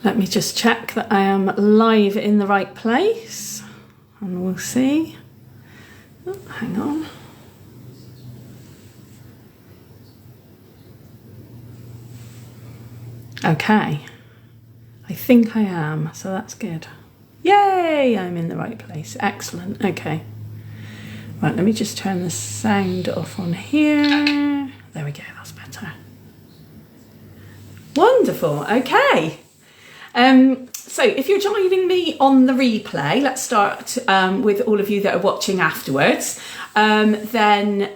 Let me just check that I am live in the right place and we'll see. Oh, hang on. Okay, I think I am, so that's good. Yay, I'm in the right place. Excellent, okay. Right, let me just turn the sound off on here. There we go, that's better. Wonderful, okay. So if you're joining me on the replay, let's start with all of you that are watching afterwards. Then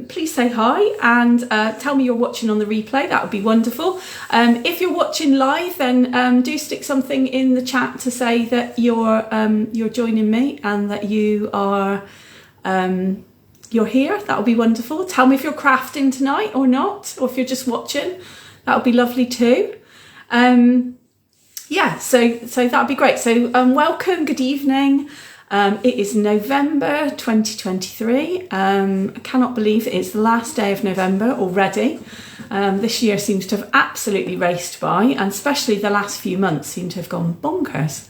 please say hi and tell me you're watching on the replay. That would be wonderful. If you're watching live, then do stick something in the chat to say that you're joining me and that you're here. That would be wonderful. Tell me if you're crafting tonight or not, or if you're just watching. That would be lovely too. Yeah, so that would be great. So welcome, good evening. It is November 2023. I cannot believe it is the last day of November already. This year seems to have absolutely raced by, and especially the last few months seem to have gone bonkers.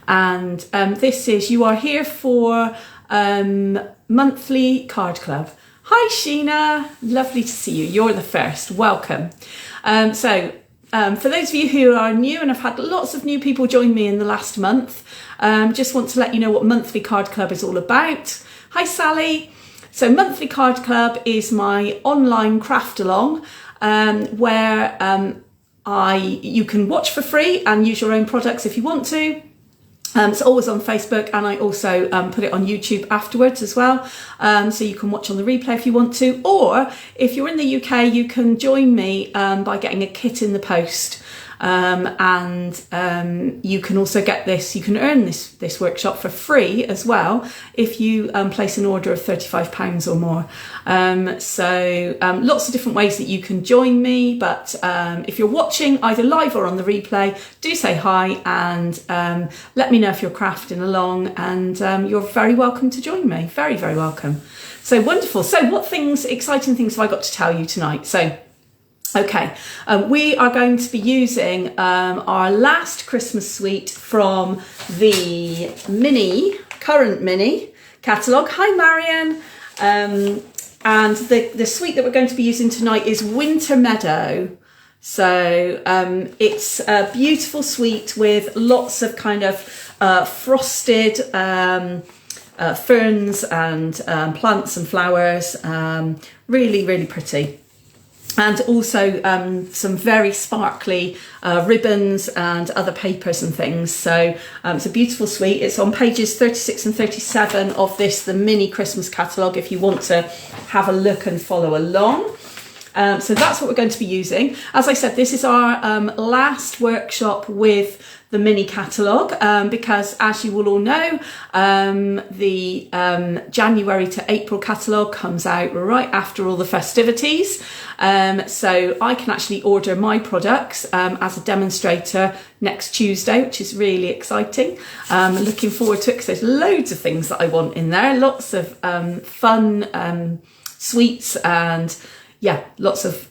And you are here for monthly card club. Hi Sheena, lovely to see you. You're the first, welcome. For those of you who are new, and I've had lots of new people join me in the last month, just want to let you know what Monthly Card Club is all about. Hi Sally. So Monthly Card Club is my online craft along where you can watch for free and use your own products if you want to. It's always on Facebook, and I also put it on YouTube afterwards as well, so you can watch on the replay if you want to, or if you're in the UK you can join me by getting a kit in the post, and you can also get this, you can earn this workshop for free as well if you place an order of £35 or more. Lots of different ways that you can join me, but if you're watching either live or on the replay, do say hi and let me know if you're crafting along, and you're very welcome to join me. Very, very welcome. So wonderful. So what exciting things have I got to tell you tonight? So okay, we are going to be using our last Christmas suite from the current mini catalogue. Hi Marion. And the suite that we're going to be using tonight is Winter Meadow. So it's a beautiful suite with lots of kind of frosted ferns and plants and flowers. Really, really pretty. And also some very sparkly ribbons and other papers and things. So it's a beautiful suite. It's on pages 36 and 37 of the mini Christmas catalogue if you want to have a look and follow along. So that's what we're going to be using. As I said, this is our last workshop with the mini catalogue, because as you will all know, the January to April catalogue comes out right after all the festivities. So I can actually order my products as a demonstrator next Tuesday, which is really exciting. Looking forward to it because there's loads of things that I want in there. Lots of fun sweets and yeah, lots of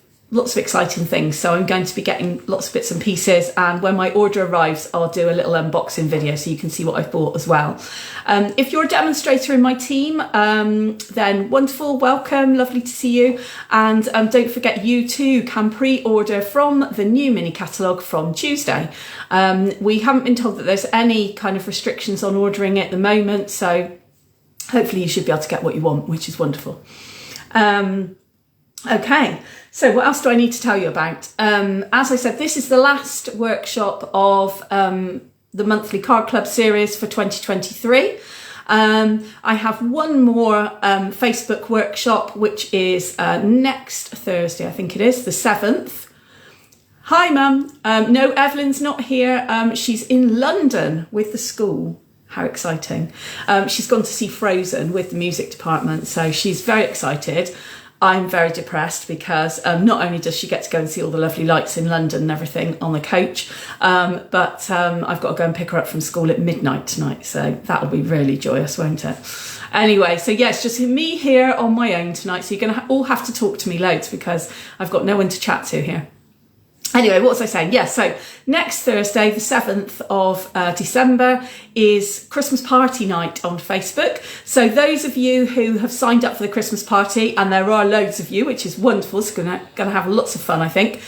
exciting things. So I'm going to be getting lots of bits and pieces, and when my order arrives I'll do a little unboxing video so you can see what I've bought as well. If you're a demonstrator in my team, then wonderful, welcome, lovely to see you. And don't forget, you too can pre-order from the new mini catalogue from Tuesday. We haven't been told that there's any kind of restrictions on ordering at the moment, so hopefully you should be able to get what you want, which is wonderful. Okay, so what else do I need to tell you about? As I said, this is the last workshop of the monthly card club series for 2023. I have one more Facebook workshop, which is next Thursday, I think it is, the 7th. Hi Mum. No, Evelyn's not here. She's in London with the school. How exciting. She's gone to see Frozen with the music department, so she's very excited. I'm very depressed because not only does she get to go and see all the lovely lights in London and everything on the coach, but I've got to go and pick her up from school at midnight tonight. So that'll be really joyous, won't it? Anyway, so yeah, it's just me here on my own tonight. So you're going to all have to talk to me loads because I've got no one to chat to here. Anyway, what was I saying? Yeah, so next Thursday, the 7th of December, is Christmas party night on Facebook. So those of you who have signed up for the Christmas party, and there are loads of you, which is wonderful, it's going to have lots of fun, I think.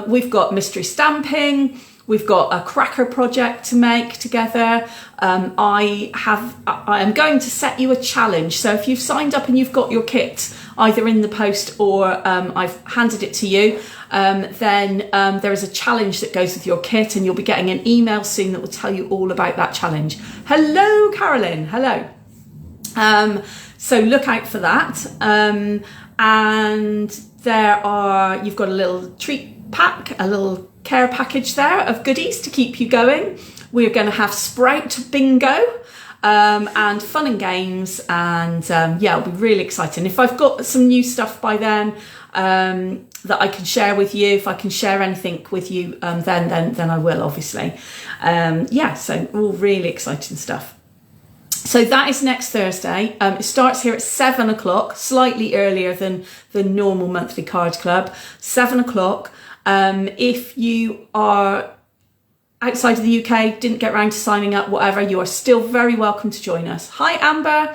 We've got mystery stamping. We've got a cracker project to make together. I am going to set you a challenge. So if you've signed up and you've got your kit either in the post or I've handed it to you, then there is a challenge that goes with your kit, and you'll be getting an email soon that will tell you all about that challenge. Hello, Carolyn. Hello. So look out for that. And you've got a little treat pack, a little care package there of goodies to keep you going. We're going to have Sprout bingo and fun and games, and yeah, it'll be really exciting. If I've got some new stuff by then that I can share with you, if I can share anything with you, then I will, obviously. Yeah, so all really exciting stuff. So that is next Thursday. It starts here at 7 o'clock, slightly earlier than the normal monthly card club, 7 o'clock. If you are outside of the UK, didn't get around to signing up, whatever, you are still very welcome to join us. Hi, Amber.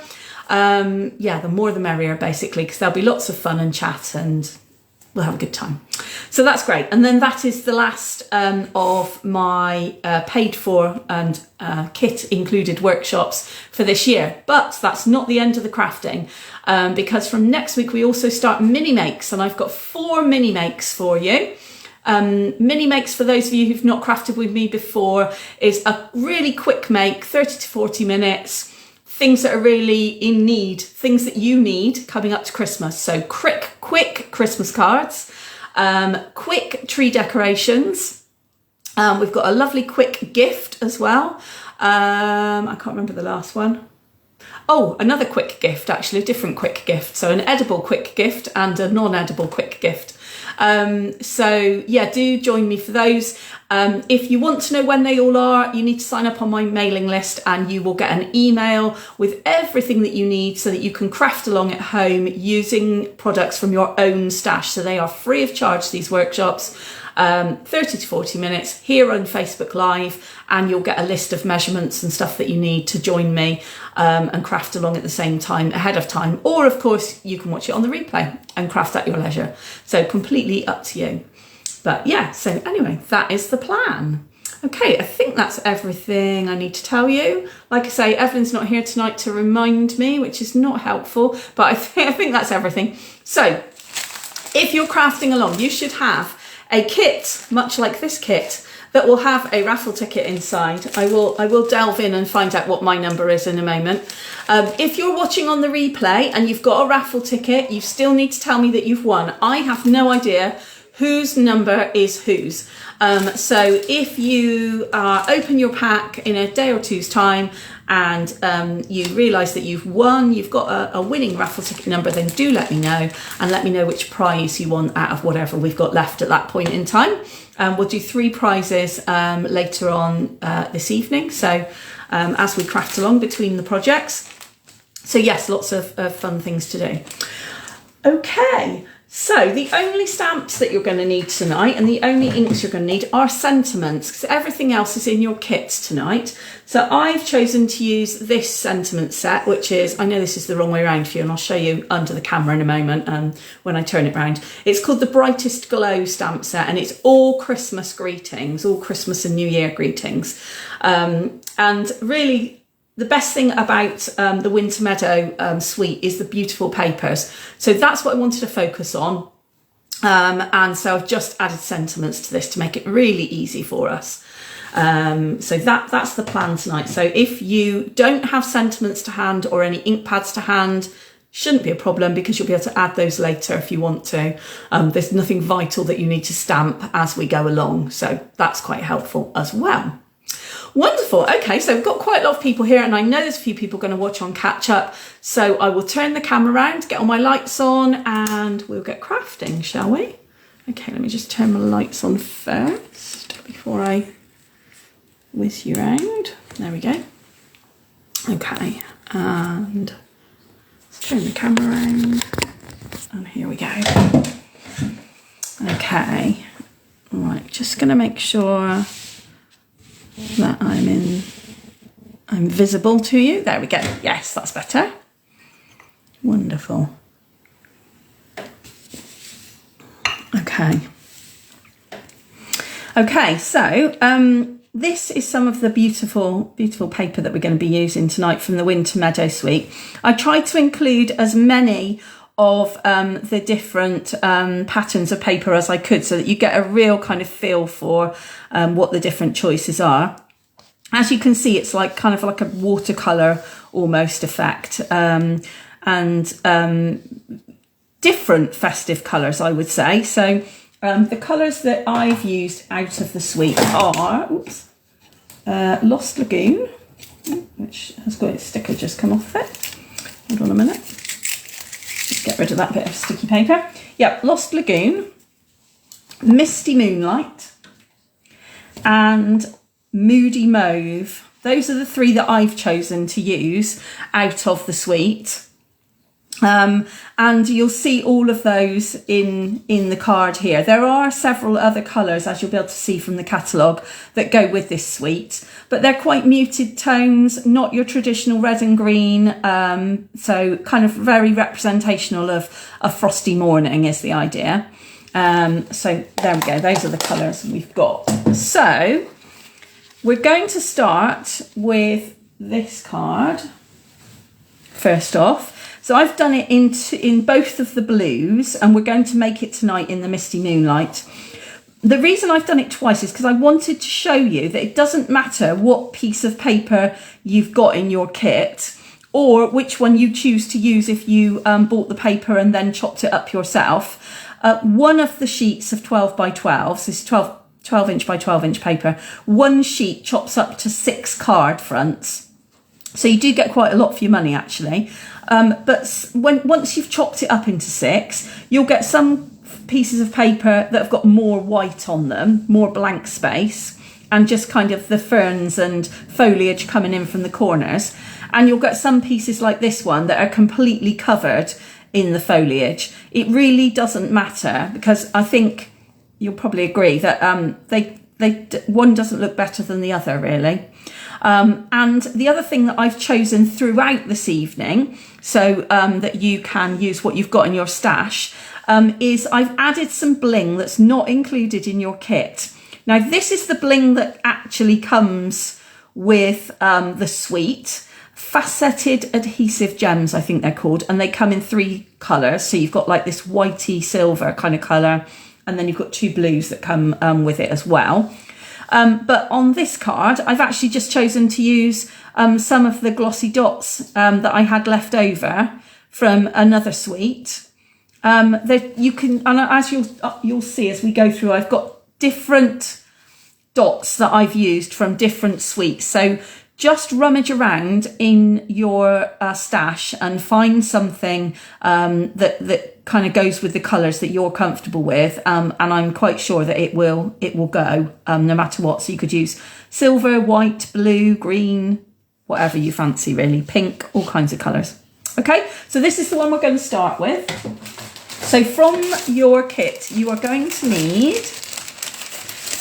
Yeah, the more the merrier, basically, because there'll be lots of fun and chat, and we'll have a good time. So that's great. And then that is the last of my paid for and kit included workshops for this year. But that's not the end of the crafting, because from next week we also start mini makes, and I've got 4 mini makes for you. Mini makes, for those of you who've not crafted with me before, is a really quick make, 30 to 40 minutes, things that are really in need, things that you need coming up to Christmas. So quick Christmas cards, quick tree decorations. We've got a lovely quick gift as well. I can't remember the last one. Oh, another quick gift, actually, a different quick gift. So an edible quick gift and a non-edible quick gift. So yeah, do join me for those. If you want to know when they all are, you need to sign up on my mailing list, and you will get an email with everything that you need so that you can craft along at home using products from your own stash. So they are free of charge, these workshops. 30 to 40 minutes here on Facebook Live, and you'll get a list of measurements and stuff that you need to join me and craft along at the same time, ahead of time. Or of course you can watch it on the replay and craft at your leisure. So completely up to you. But yeah, so anyway, that is the plan. Okay, I think that's everything I need to tell you. Like I say, Evelyn's not here tonight to remind me, which is not helpful, but I think that's everything. So if you're crafting along, you should have a kit, much like this kit, that will have a raffle ticket inside. I will delve in and find out what my number is in a moment. If you're watching on the replay and you've got a raffle ticket, you still need to tell me that you've won. I have no idea whose number is whose. So if you open your pack in a day or two's time and you realise that you've won, you've got a winning raffle ticket number, then do let me know, and let me know which prize you want out of whatever we've got left at that point in time. We'll do 3 prizes later on this evening, so as we craft along between the projects. So yes, lots of fun things to do. Okay. So the only stamps that you're going to need tonight, and the only inks you're going to need, are sentiments, because everything else is in your kit tonight. So I've chosen to use this sentiment set, which is, I know this is the wrong way around for you, and I'll show you under the camera in a moment when I turn it round. It's called the Brightest Glow stamp set, and it's all Christmas greetings, all Christmas and New Year greetings. And really, the best thing about the Winter Meadow suite is the beautiful papers. So that's what I wanted to focus on. And so I've just added sentiments to this to make it really easy for us. So that's the plan tonight. So if you don't have sentiments to hand or any ink pads to hand, shouldn't be a problem, because you'll be able to add those later if you want to. There's nothing vital that you need to stamp as we go along. So that's quite helpful as well. Wonderful. Okay, so we've got quite a lot of people here, and I know there's a few people going to watch on catch up. So I will turn the camera around, get all my lights on, and we'll get crafting, shall we? Okay, let me just turn my lights on first before I whiz you around. There we go. Okay, and let's turn the camera around, and here we go. Okay, Right, just going to make sure that I'm visible to you. There we go. Yes, that's better. Wonderful. Okay. Okay, so this is some of the beautiful, beautiful paper that we're going to be using tonight from the Winter Meadow suite. I tried to include as many of the different patterns of paper as I could, so that you get a real kind of feel for what the different choices are. As you can see, it's like kind of like a watercolour almost effect, and different festive colours, I would say. So the colours that I've used out of the suite are Lost Lagoon, which has got its sticker just come off it. Hold on a minute. Just get rid of that bit of sticky paper. Yep, Lost Lagoon, Misty Moonlight, and Moody Mauve. Those are the three that I've chosen to use out of the suite. And you'll see all of those in the card here. There are several other colours, as you'll be able to see from the catalogue, that go with this suite, but they're quite muted tones, not your traditional red and green, so kind of very representational of a frosty morning is the idea. So there we go, those are the colours we've got. So we're going to start with this card first off. So I've done it in both of the blues, and we're going to make it tonight in the Misty Moonlight. The reason I've done it twice is because I wanted to show you that it doesn't matter what piece of paper you've got in your kit, or which one you choose to use if you bought the paper and then chopped it up yourself. One of the sheets of 12 by 12, so this is 12 inch by 12 inch paper, one sheet chops up to 6 card fronts. So you do get quite a lot for your money, actually. But once you've chopped it up into 6, you'll get some pieces of paper that have got more white on them, more blank space, and just kind of the ferns and foliage coming in from the corners. And you'll get some pieces like this one that are completely covered in the foliage. It really doesn't matter, because I think you'll probably agree that one doesn't look better than the other, really. And the other thing that I've chosen throughout this evening, so that you can use what you've got in your stash, is I've added some bling that's not included in your kit. Now, this is the bling that actually comes with the suite. Faceted adhesive gems, I think they're called, and they come in 3 colours. So you've got like this whitey silver kind of colour, and then you've got 2 blues that come with it as well. But on this card, I've actually just chosen to use some of the glossy dots that I had left over from another suite. That you can, and as you'll see as we go through, I've got different dots that I've used from different suites. So just rummage around in your stash and find something that kind of goes with the colours that you're comfortable with, and I'm quite sure that it will go no matter what. So you could use silver, white, blue, green, whatever you fancy, really, pink, all kinds of colours. Okay, so this is the one we're going to start with. So from your kit, you are going to need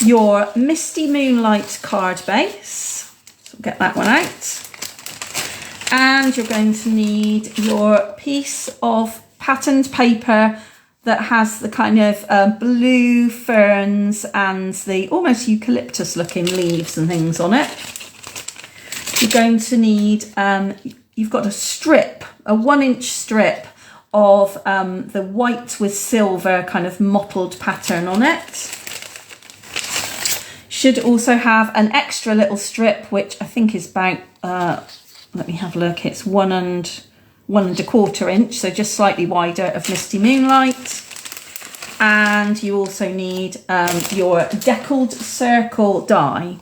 your Misty Moonlight card base. So get that one out. And you're going to need your piece of patterned paper that has the kind of blue ferns and the almost eucalyptus looking leaves and things on it. You're going to need, you've got a strip, a 1-inch strip of the white with silver kind of mottled pattern on it. Should also have an extra little strip, which I think is about, let me have a look, it's 1 1¼ inch, so just slightly wider, of Misty Moonlight. And you also need your deckled circle die.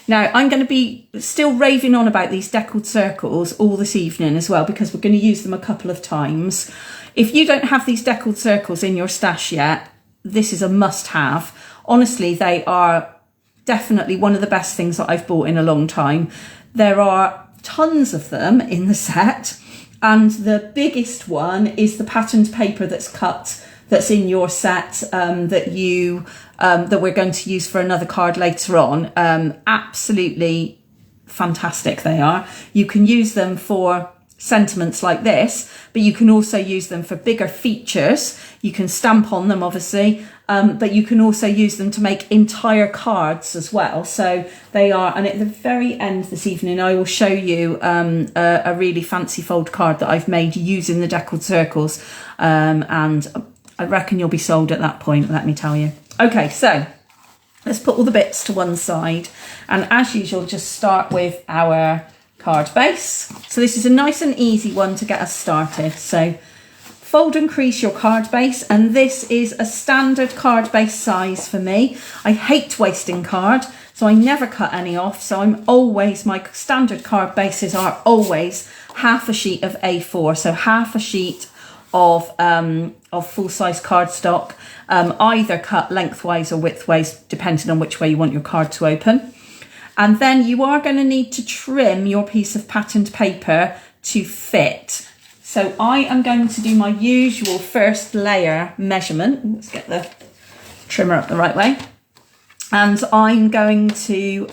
Now, I'm going to be still raving on about these deckled circles all this evening as well, because we're going to use them a couple of times. If you don't have these deckled circles in your stash yet, this is a must-have. Honestly, they are definitely one of the best things that I've bought in a long time. There are tons of them in the set, and the biggest one is the patterned paper that's cut that's in your set that we're going to use for another card later on. Absolutely fantastic they are. You can use them for sentiments like this, but you can also use them for bigger features. You can stamp on them, obviously, but you can also use them to make entire cards as well. So they are, and at the very end this evening I will show you a really fancy fold card that I've made using the deckled circles, and I reckon you'll be sold at that point, let me tell you. Okay, so let's put all the bits to one side, and as usual just start with our card base. So this is a nice and easy one to get us started. So fold and crease your card base, and this is a standard card base size for me. I hate wasting card, so I never cut any off. So my standard card bases are always half a sheet of A4, so half a sheet of full-size cardstock, either cut lengthwise or widthwise, depending on which way you want your card to open. And then you are going to need to trim your piece of patterned paper to fit. So I am going to do my usual first layer measurement. Let's get the trimmer up the right way. And I'm going to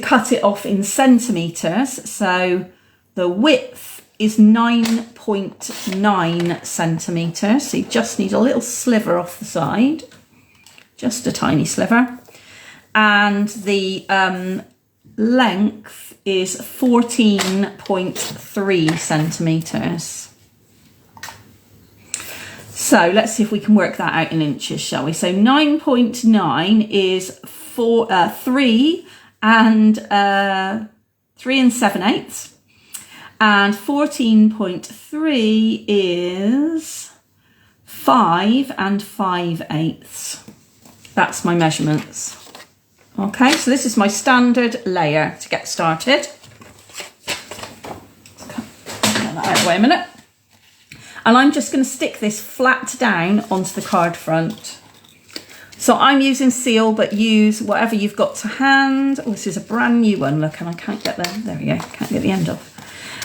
cut it off in centimetres. So the width is 9.9 centimetres. So you just need a little sliver off the side, just a tiny sliver. And the length is 14.3 centimetres. So let's see if we can work that out in inches, shall we? So 9.9 is 3 and 7/8, and 14.3 is 5 and 5/8. That's my measurements. Okay, so this is my standard layer to get started. Get that out of the way a minute. And I'm just going to stick this flat down onto the card front. So I'm using seal, but use whatever you've got to hand. Oh, this is a brand new one, look, and I can't get there we go, can't get the end off.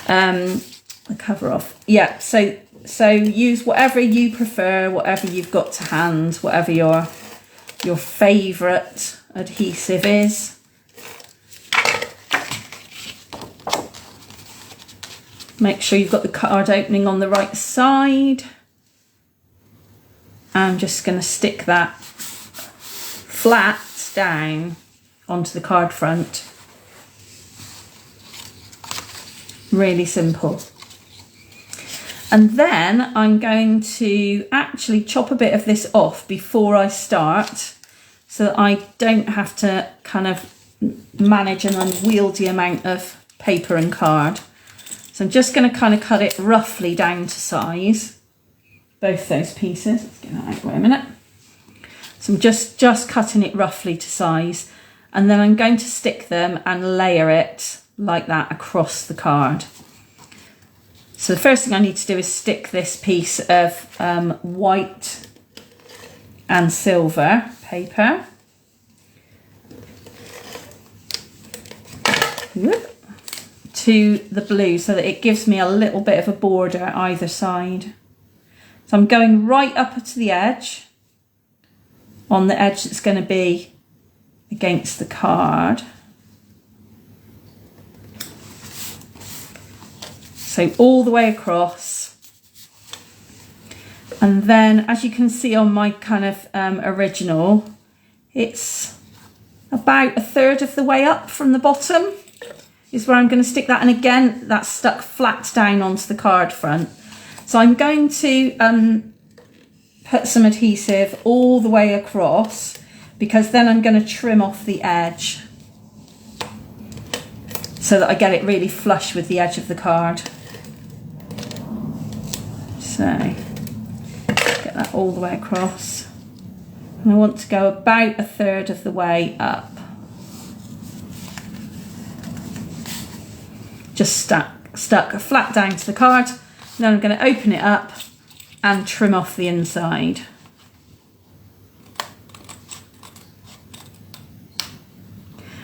The cover off. Yeah, so use whatever you prefer, whatever you've got to hand, whatever your favourite adhesive is. Make sure you've got the card opening on the right side. I'm just going to stick that flat down onto the card front. Really simple. And then I'm going to actually chop a bit of this off before I start, so that I don't have to kind of manage an unwieldy amount of paper and card. So I'm just going to kind of cut it roughly down to size, both those pieces. Let's get that out of the way a minute. So I'm just cutting it roughly to size, and then I'm going to stick them and layer it like that across the card. So the first thing I need to do is stick this piece of white and silver paper to the blue, so that it gives me a little bit of a border either side. So I'm going right up to the edge, on the edge that's going to be against the card. So all the way across. And then, as you can see on my kind of original, it's about 1/3 of the way up from the bottom is where I'm going to stick that. And again, that's stuck flat down onto the card front. So I'm going to put some adhesive all the way across, because then I'm going to trim off the edge so that I get it really flush with the edge of the card. So get that all the way across, and I want to go about 1/3 of the way up. Just stuck flat down to the card. Then I'm going to open it up and trim off the inside.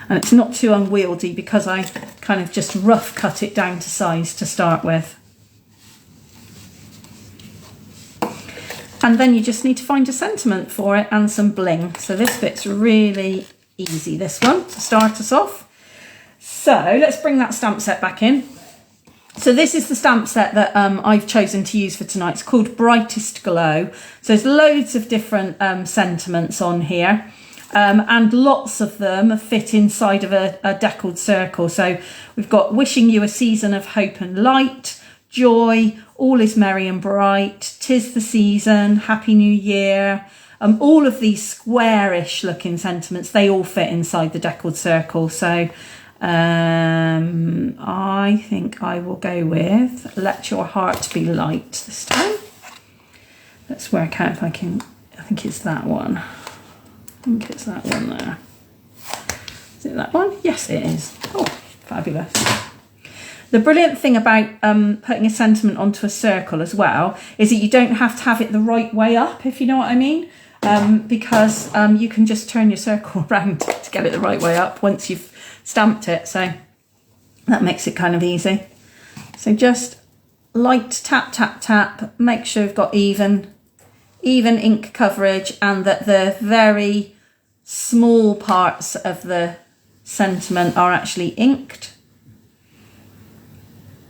And it's not too unwieldy because I kind of just rough cut it down to size to start with. And then you just need to find a sentiment for it and some bling. So this bit's really easy, this one, to start us off. So let's bring that stamp set back in. So this is the stamp set that I've chosen to use for tonight. It's called Brightest Glow. So there's loads of different sentiments on here. And lots of them fit inside of a deckled circle. So we've got wishing you a season of hope and light, joy, all is merry and bright, 'tis the season, happy new year. All of these squarish looking sentiments, they all fit inside the deckled circle. So I think I will go with let your heart be light this time. Let's work out if I can, I think it's that one. I think it's that one there. Is it that one? Yes, it is. Oh, fabulous. The brilliant thing about putting a sentiment onto a circle as well is that you don't have to have it the right way up, if you know what I mean, because you can just turn your circle around to get it the right way up once you've stamped it. So that makes it kind of easy. So just light tap, tap, tap. Make sure you've got even ink coverage and that the very small parts of the sentiment are actually inked.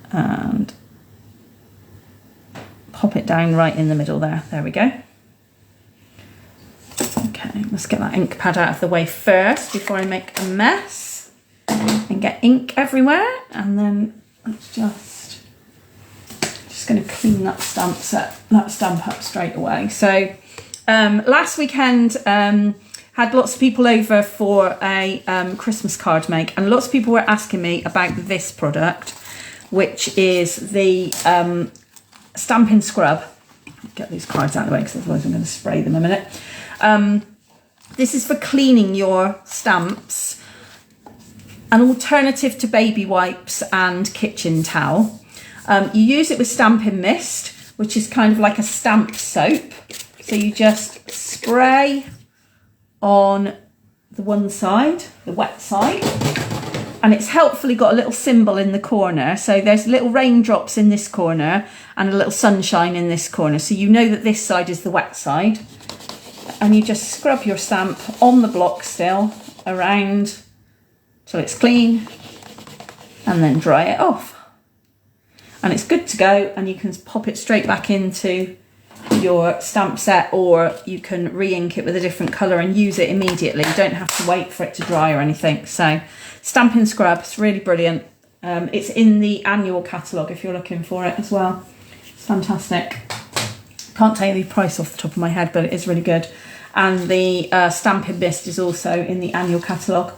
And pop it down right in the middle there. There we go. Okay, let's get that ink pad out of the way first before I make a mess and get ink everywhere. And then let's just going to clean that stamp up straight away. So last weekend had lots of people over for a Christmas card make, and lots of people were asking me about this product, which is the Stampin' Scrub. Get these cards out of the way because otherwise I'm going to spray them in a minute. This is for cleaning your stamps, an alternative to baby wipes and kitchen towel. You use it with Stampin' Mist, which is kind of like a stamp soap. So you just spray on the one side, the wet side, and it's helpfully got a little symbol in the corner. So there's little raindrops in this corner and a little sunshine in this corner. So you know that this side is the wet side. And you just scrub your stamp on the block still around till it's clean and then dry it off. And it's good to go, and you can pop it straight back into your stamp set, or you can re-ink it with a different colour and use it immediately. You don't have to wait for it to dry or anything. So Stampin' Scrub, it's really brilliant. It's in the annual catalogue if you're looking for it as well. It's fantastic. Can't tell you the price off the top of my head, but it is really good. And the Stampin' Mist is also in the annual catalogue.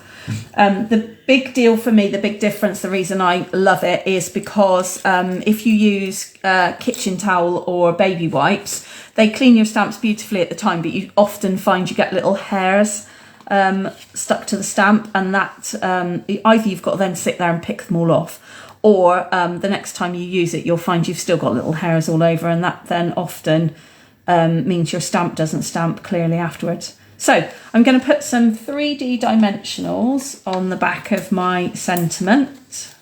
The big deal for me, the big difference, the reason I love it is because if you use kitchen towel or baby wipes, they clean your stamps beautifully at the time, but you often find you get little hairs stuck to the stamp, and that either you've got to then sit there and pick them all off, or the next time you use it, you'll find you've still got little hairs all over, and that then often means your stamp doesn't stamp clearly afterwards. So I'm going to put some 3D dimensionals on the back of my sentiment,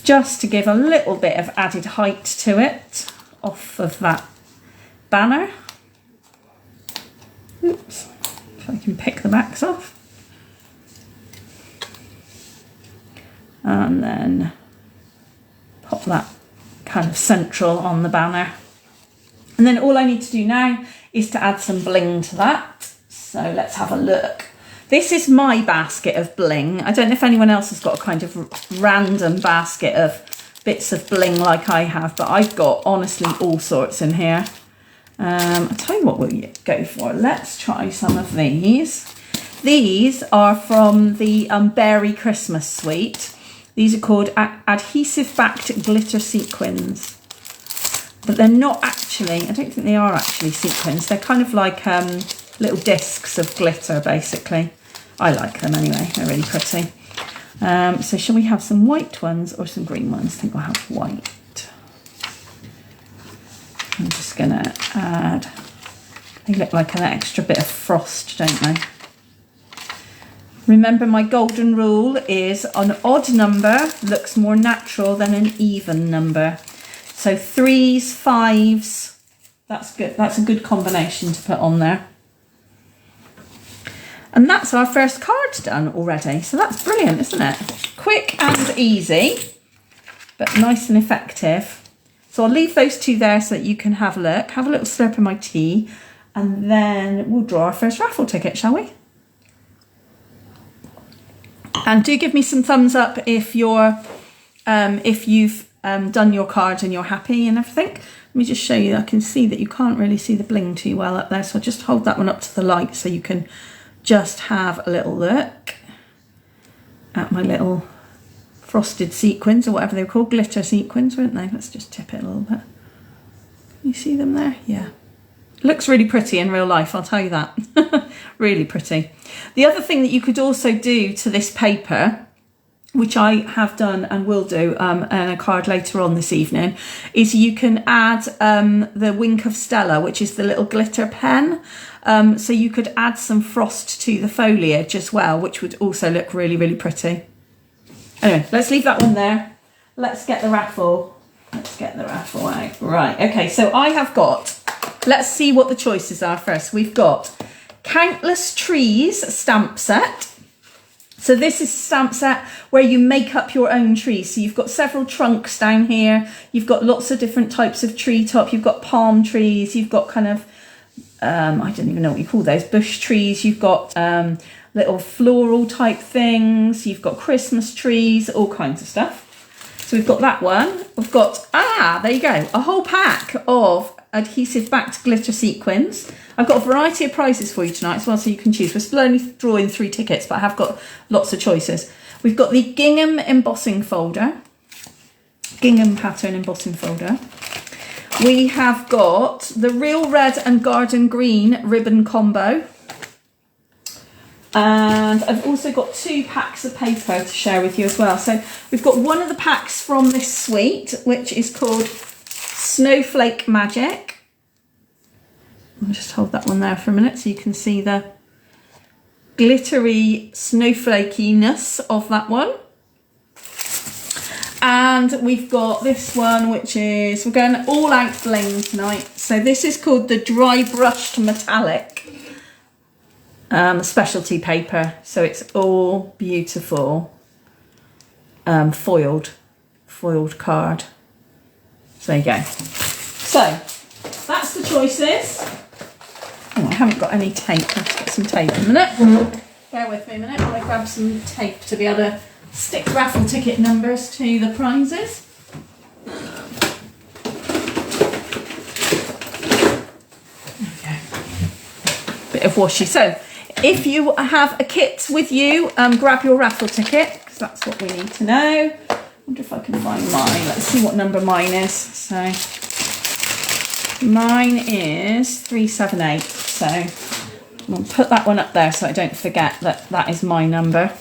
just to give a little bit of added height to it off of that banner. Oops, if I can pick the backs off. And then pop that kind of central on the banner. And then all I need to do now is to add some bling to that. So let's have a look. This is my basket of bling. I don't know if anyone else has got a kind of random basket of bits of bling like I have, but I've got honestly all sorts in here. I'll tell you what we'll go for. Let's try some of these. These are from the Berry Christmas Suite. These are called adhesive backed glitter sequins. But they're not actually, I don't think they are actually sequins. They're kind of like little discs of glitter, basically. I like them anyway, they're really pretty. So shall we have some white ones or some green ones? I think we'll have white. I'm just gonna add, they look like an extra bit of frost, don't they? Remember, my golden rule is an odd number looks more natural than an even number. So 3s, 5s, That's good. That's a good combination to put on there. And that's our first card done already. So that's brilliant, isn't it? Quick and easy, but nice and effective. So I'll leave those two there so that you can have a look. Have a little slurp of my tea, and then we'll draw our first raffle ticket, shall we? And do give me some thumbs up if you're, if you've done your card and you're happy and everything. Let me just show you. I can see that you can't really see the bling too well up there, so I'll just hold that one up to the light so you can just have a little look at my little frosted sequins, or whatever they were called, glitter sequins, weren't they? Let's just tip it a little bit. Can you see them there? Yeah. Looks really pretty in real life, I'll tell you that. Really pretty. The other thing that you could also do to this paper, which I have done and will do in a card later on this evening, is you can add the Wink of Stella, which is the little glitter pen. So you could add some frost to the foliage as well, which would also look really, really pretty. Anyway, let's leave that one there. Let's get the raffle. Let's get the raffle out. Right, okay, so I have got, let's see what the choices are first. We've got Countless Trees stamp set. So this is a stamp set where you make up your own trees. So you've got several trunks down here. You've got lots of different types of tree top. You've got palm trees. You've got kind of, I don't even know what you call those, bush trees. You've got little floral type things. You've got Christmas trees, all kinds of stuff. So we've got that one. We've got, there you go, a whole pack of adhesive backed glitter sequins. I've got a variety of prizes for you tonight as well, so you can choose. We're still only drawing 3 tickets, but I have got lots of choices. We've got the gingham embossing folder, gingham pattern embossing folder. We have got the Real Red and Garden Green ribbon combo. And I've also got 2 packs of paper to share with you as well. So we've got one of the packs from this suite, which is called Snowflake Magic. I'll just hold that one there for a minute so you can see the glittery snowflakiness of that one. And we've got this one, which is, we're going all out bling tonight. So this is called the Dry Brushed Metallic specialty paper. So it's all beautiful foiled card. So there you go. So that's the choices. Oh, I haven't got any tape. Let's get some tape in a minute. Bear with me a minute while I grab some tape to be able to stick raffle ticket numbers to the prizes. Okay. Bit of washi. So if you have a kit with you, grab your raffle ticket, because that's what we need to know. I wonder if I can find mine. Let's see what number mine is. So mine is 378. So I'll put that one up there so I don't forget that that is my number,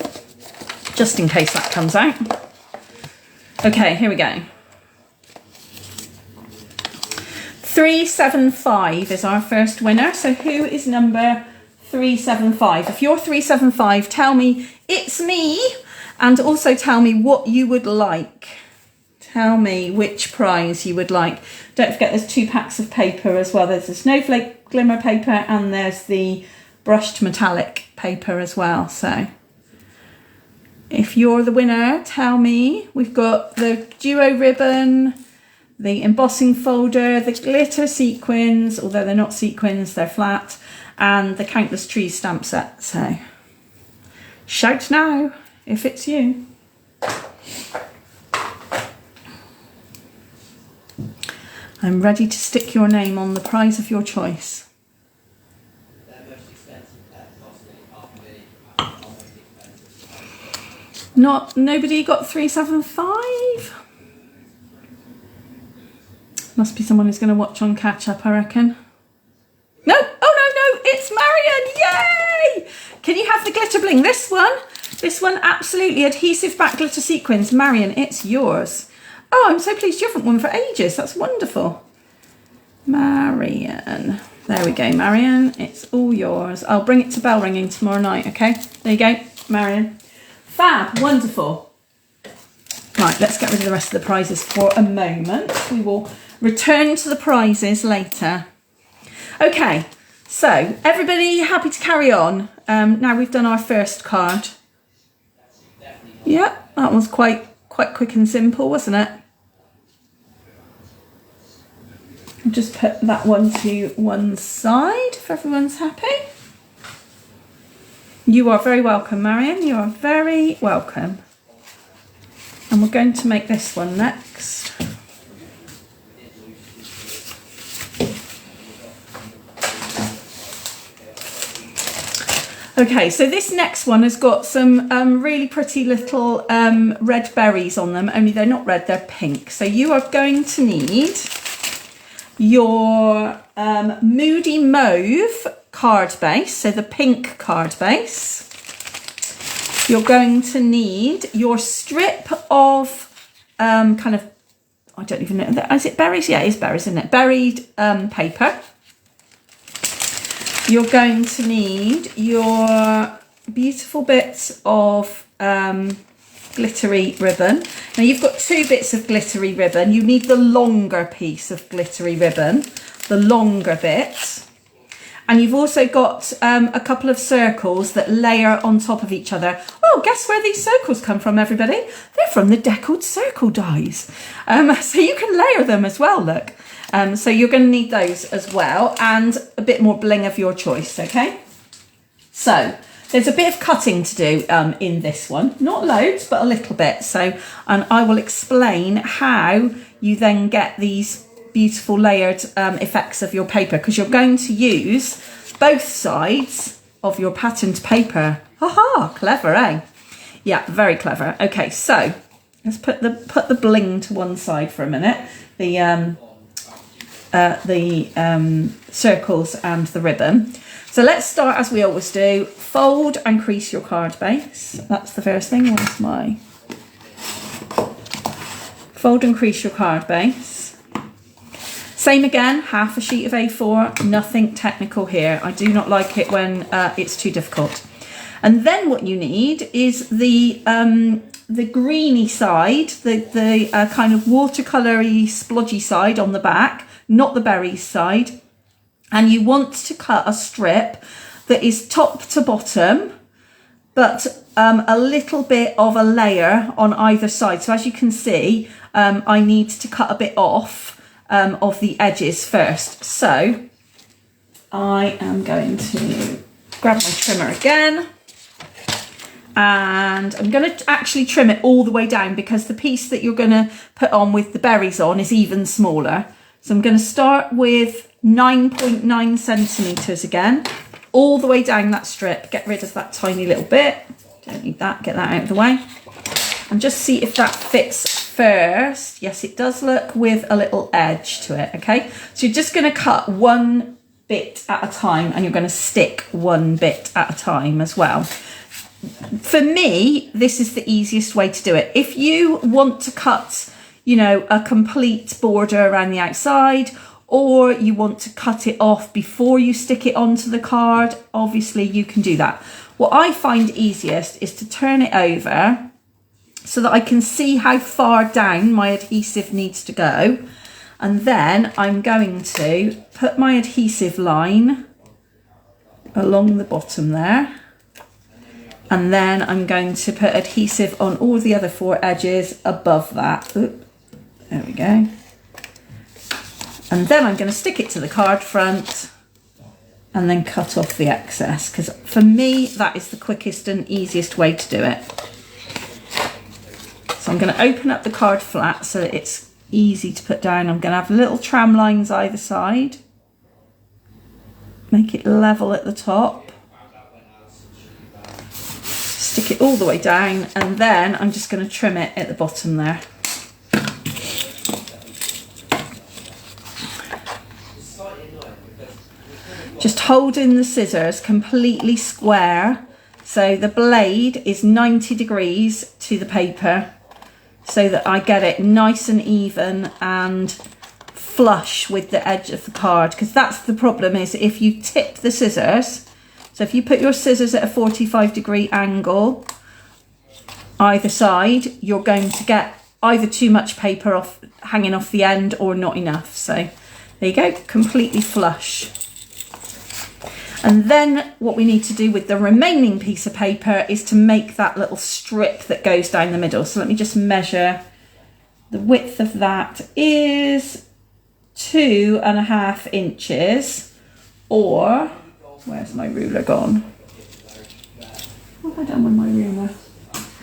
just in case that comes out. Okay, here we go. 375 is our first winner. So who is number 375? If you're 375, tell me it's me, and also tell me what you would like. Tell me which prize you would like. Don't forget there's 2 packs of paper as well. There's the snowflake glimmer paper and there's the brushed metallic paper as well. So if you're the winner, tell me. We've got the duo ribbon, the embossing folder, the glitter sequins, although they're not sequins, they're flat, and the Countless Trees stamp set. So shout now if it's you. I'm ready to stick your name on the prize of your choice. Nobody got 375? Must be someone who's going to watch on catch up, I reckon. No, oh no, it's Marion, yay! Can you have the glitter bling? This one, absolutely adhesive back glitter sequins. Marion, it's yours. Oh, I'm so pleased you haven't won for ages. That's wonderful. Marion. There we go, Marion. It's all yours. I'll bring it to bell ringing tomorrow night, okay? There you go, Marion. Fab, wonderful. Right, let's get rid of the rest of the prizes for a moment. We will return to the prizes later. Okay, so everybody happy to carry on? Now we've done our first card. Yeah, that was quite quick and simple, wasn't it? I'll just put that one to one side if everyone's happy. You are very welcome, Marion. You are very welcome. And we're going to make this one next. Okay, so this next one has got some really pretty little red berries on them, only they're not red, they're pink. So you are going to need your Moody Mauve card base, so the pink card base. You're going to need your strip of kind of, I don't even know, is it berries? Yeah, it is berries, isn't it? Berried paper. You're going to need your beautiful bits of glittery ribbon. Now you've got 2 bits of glittery ribbon. You need the longer piece of glittery ribbon, the longer bit. And you've also got a couple of circles that layer on top of each other. Oh, guess where these circles come from, everybody? They're from the Deckled Circle dies. So you can layer them as well, look. So you're going to need those as well, and a bit more bling of your choice, okay? So there's a bit of cutting to do in this one. Not loads, but a little bit. So, and I will explain how you then get these beautiful layered effects of your paper, because you're going to use both sides of your patterned paper. Haha, clever, eh? Yeah, very clever. Okay, so let's put the bling to one side for a minute. The circles and the ribbon. So let's start as we always do. Fold and crease your card base. That's the first thing. Where's my... Fold and crease your card base. Same again, half a sheet of A4, nothing technical here. I do not like it when it's too difficult. And then what you need is the greeny side, the kind of watercolory, splodgy side on the back, not the berries side. And you want to cut a strip that is top to bottom, but a little bit of a layer on either side. So as you can see, I need to cut a bit off of the edges first. So I am going to grab my trimmer again, and I'm going to actually trim it all the way down, because the piece that you're going to put on with the berries on is even smaller. So I'm going to start with 9.9 centimetres again, all the way down that strip. Get rid of that tiny little bit. Don't need that, get that out of the way. And just see if that fits first. Yes, it does, look, with a little edge to it, okay? So you're just going to cut one bit at a time, and you're going to stick one bit at a time as well. For me, this is the easiest way to do it. If you want to cut, you know, a complete border around the outside, or you want to cut it off before you stick it onto the card, obviously you can do that. What I find easiest is to turn it over so that I can see how far down my adhesive needs to go. And then I'm going to put my adhesive line along the bottom there. And then I'm going to put adhesive on all the other 4 edges above that. Oop, there we go. And then I'm going to stick it to the card front and then cut off the excess, because for me that is the quickest and easiest way to do it. So I'm going to open up the card flat so that it's easy to put down. I'm going to have little tram lines either side. Make it level at the top. Stick it all the way down, and then I'm just going to trim it at the bottom there. Just holding the scissors completely square, so the blade is 90 degrees to the paper, so that I get it nice and even and flush with the edge of the card. Because that's the problem, is if you tip the scissors, so if you put your scissors at a 45-degree angle either side, you're going to get either too much paper off hanging off the end or not enough. So there you go, completely flush. And then what we need to do with the remaining piece of paper is to make that little strip that goes down the middle. So let me just measure. The width of that is 2.5 inches, or where's my ruler gone? What have I done with my ruler?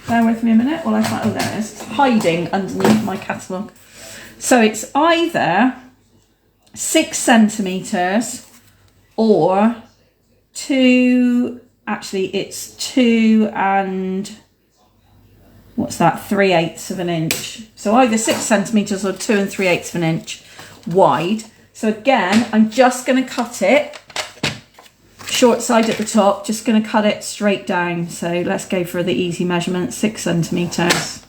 Bear with me a minute while I find, oh there it is, it's hiding underneath my catalogue. So it's either 6 centimetres or it's 2 and what's that, 3/8 of an inch. So either 6 centimetres or 2 3/8 of an inch wide. So again, I'm just going to cut it short side at the top, just going to cut it straight down. So let's go for the easy measurement, 6 centimetres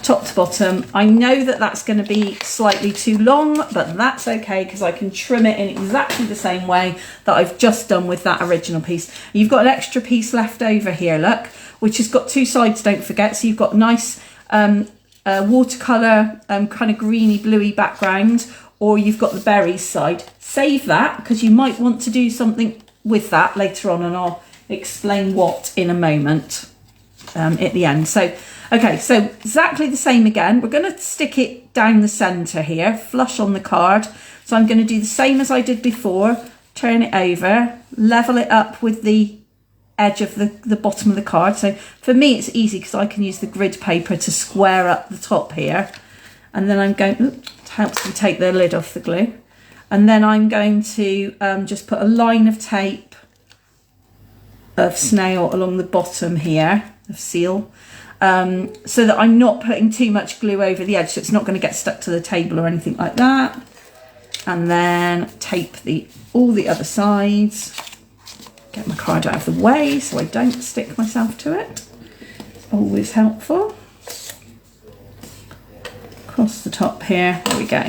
top to bottom. I know that that's going to be slightly too long, but that's okay because I can trim it in exactly the same way that I've just done with that original piece. You've got an extra piece left over here, look, which has got 2 sides, don't forget. So you've got nice watercolour kind of greeny bluey background, or you've got the berries side. Save that because you might want to do something with that later on, and I'll explain what in a moment at the end. So okay, so exactly the same again. We're going to stick it down the centre here, flush on the card. So I'm going to do the same as I did before, turn it over, level it up with the edge of the bottom of the card. So for me it's easy because I can use the grid paper to square up the top here. And then I'm going, it helps me take the lid off the glue. And then I'm going to just put a line of tape of snail along the bottom here, of seal, so that I'm not putting too much glue over the edge, so it's not going to get stuck to the table or anything like that. And then tape all the other sides. Get my card out of the way so I don't stick myself to it. It's always helpful. Across the top here, there we go.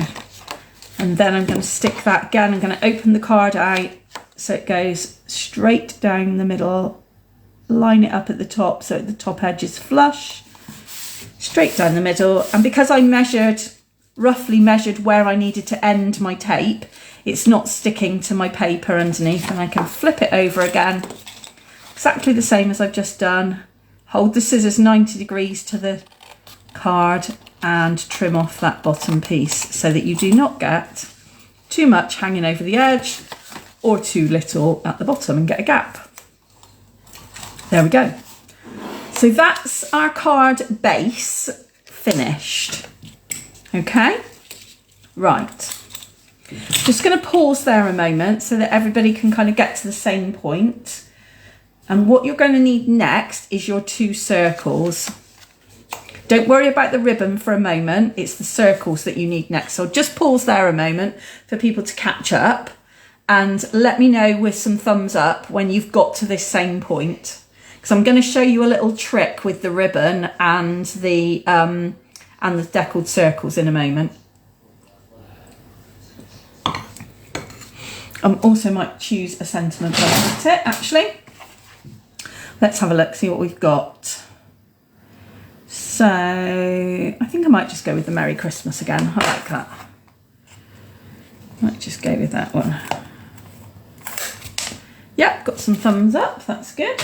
And then I'm going to stick that again. I'm going to open the card out so it goes straight down the middle, line it up at the top so the top edge is flush, straight down the middle. And because I roughly measured where I needed to end my tape, it's not sticking to my paper underneath, and I can flip it over again, exactly the same as I've just done. Hold the scissors 90 degrees to the card and trim off that bottom piece so that you do not get too much hanging over the edge or too little at the bottom and get a gap. There we go. So that's our card base finished. Okay, right. Just going to pause there a moment so that everybody can kind of get to the same point. And what you're going to need next is your 2 circles. Don't worry about the ribbon for a moment. It's the circles that you need next. So just pause there a moment for people to catch up, and let me know with some thumbs up when you've got to this same point. Because I'm going to show you a little trick with the ribbon and the deckled circles in a moment. I also might choose a sentiment behind it, actually. Let's have a look, see what we've got. So I think I might just go with the Merry Christmas again. I like that. Might just go with that one. Yep, got some thumbs up, that's good.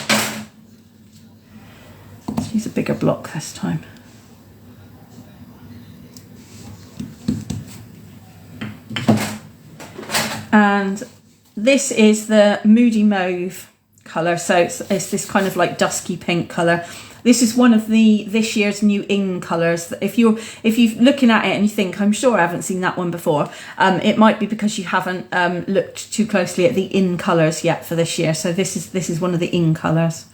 Let's use a bigger block this time. And this is the Moody Mauve colour, so it's this kind of like dusky pink colour. This is one of this year's new in colours. If you're looking at it and you think, I'm sure I haven't seen that one before, it might be because you haven't looked too closely at the in colours yet for this year. So this is one of the in colours.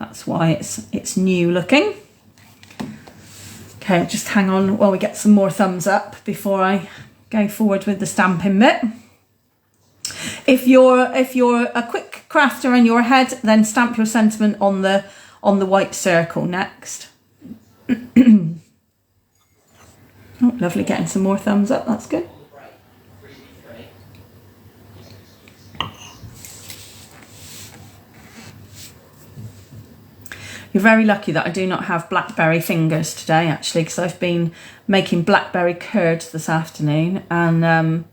That's why it's new looking. Okay, just hang on while we get some more thumbs up before I go forward with the stamping bit. If you're a quick crafter in your head, then stamp your sentiment on the white circle next. Oh, lovely, getting some more thumbs up, that's good. You're very lucky that I do not have blackberry fingers today, actually, because I've been making blackberry curd this afternoon, and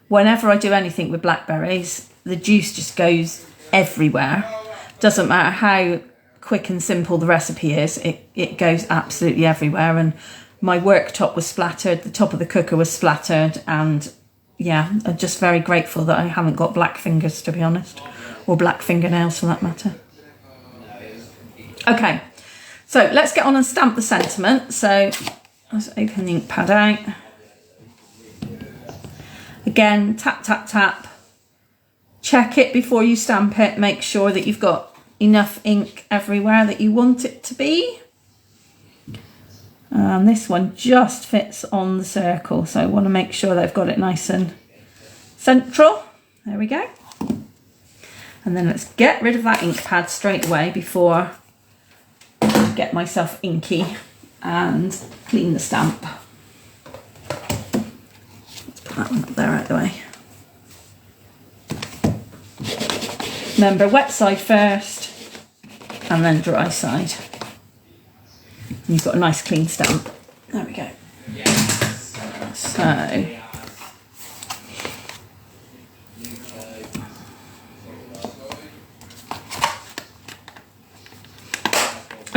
whenever I do anything with blackberries, the juice just goes everywhere. Doesn't matter how quick and simple the recipe is, it goes absolutely everywhere. And my worktop was splattered, the top of the cooker was splattered, and yeah, I'm just very grateful that I haven't got black fingers, to be honest, or black fingernails for that matter. Okay, so let's get on and stamp the sentiment. So let's open the ink pad out. Again, tap, tap, tap. Check it before you stamp it. Make sure that you've got enough ink everywhere that you want it to be. And this one just fits on the circle, so I want to make sure that I've got it nice and central. There we go. And then let's get rid of that ink pad straight away before I get myself inky and clean the stamp. Let's put that one up there out of the way. Remember, wet side first and then dry side. And you've got a nice clean stamp. There we go. So I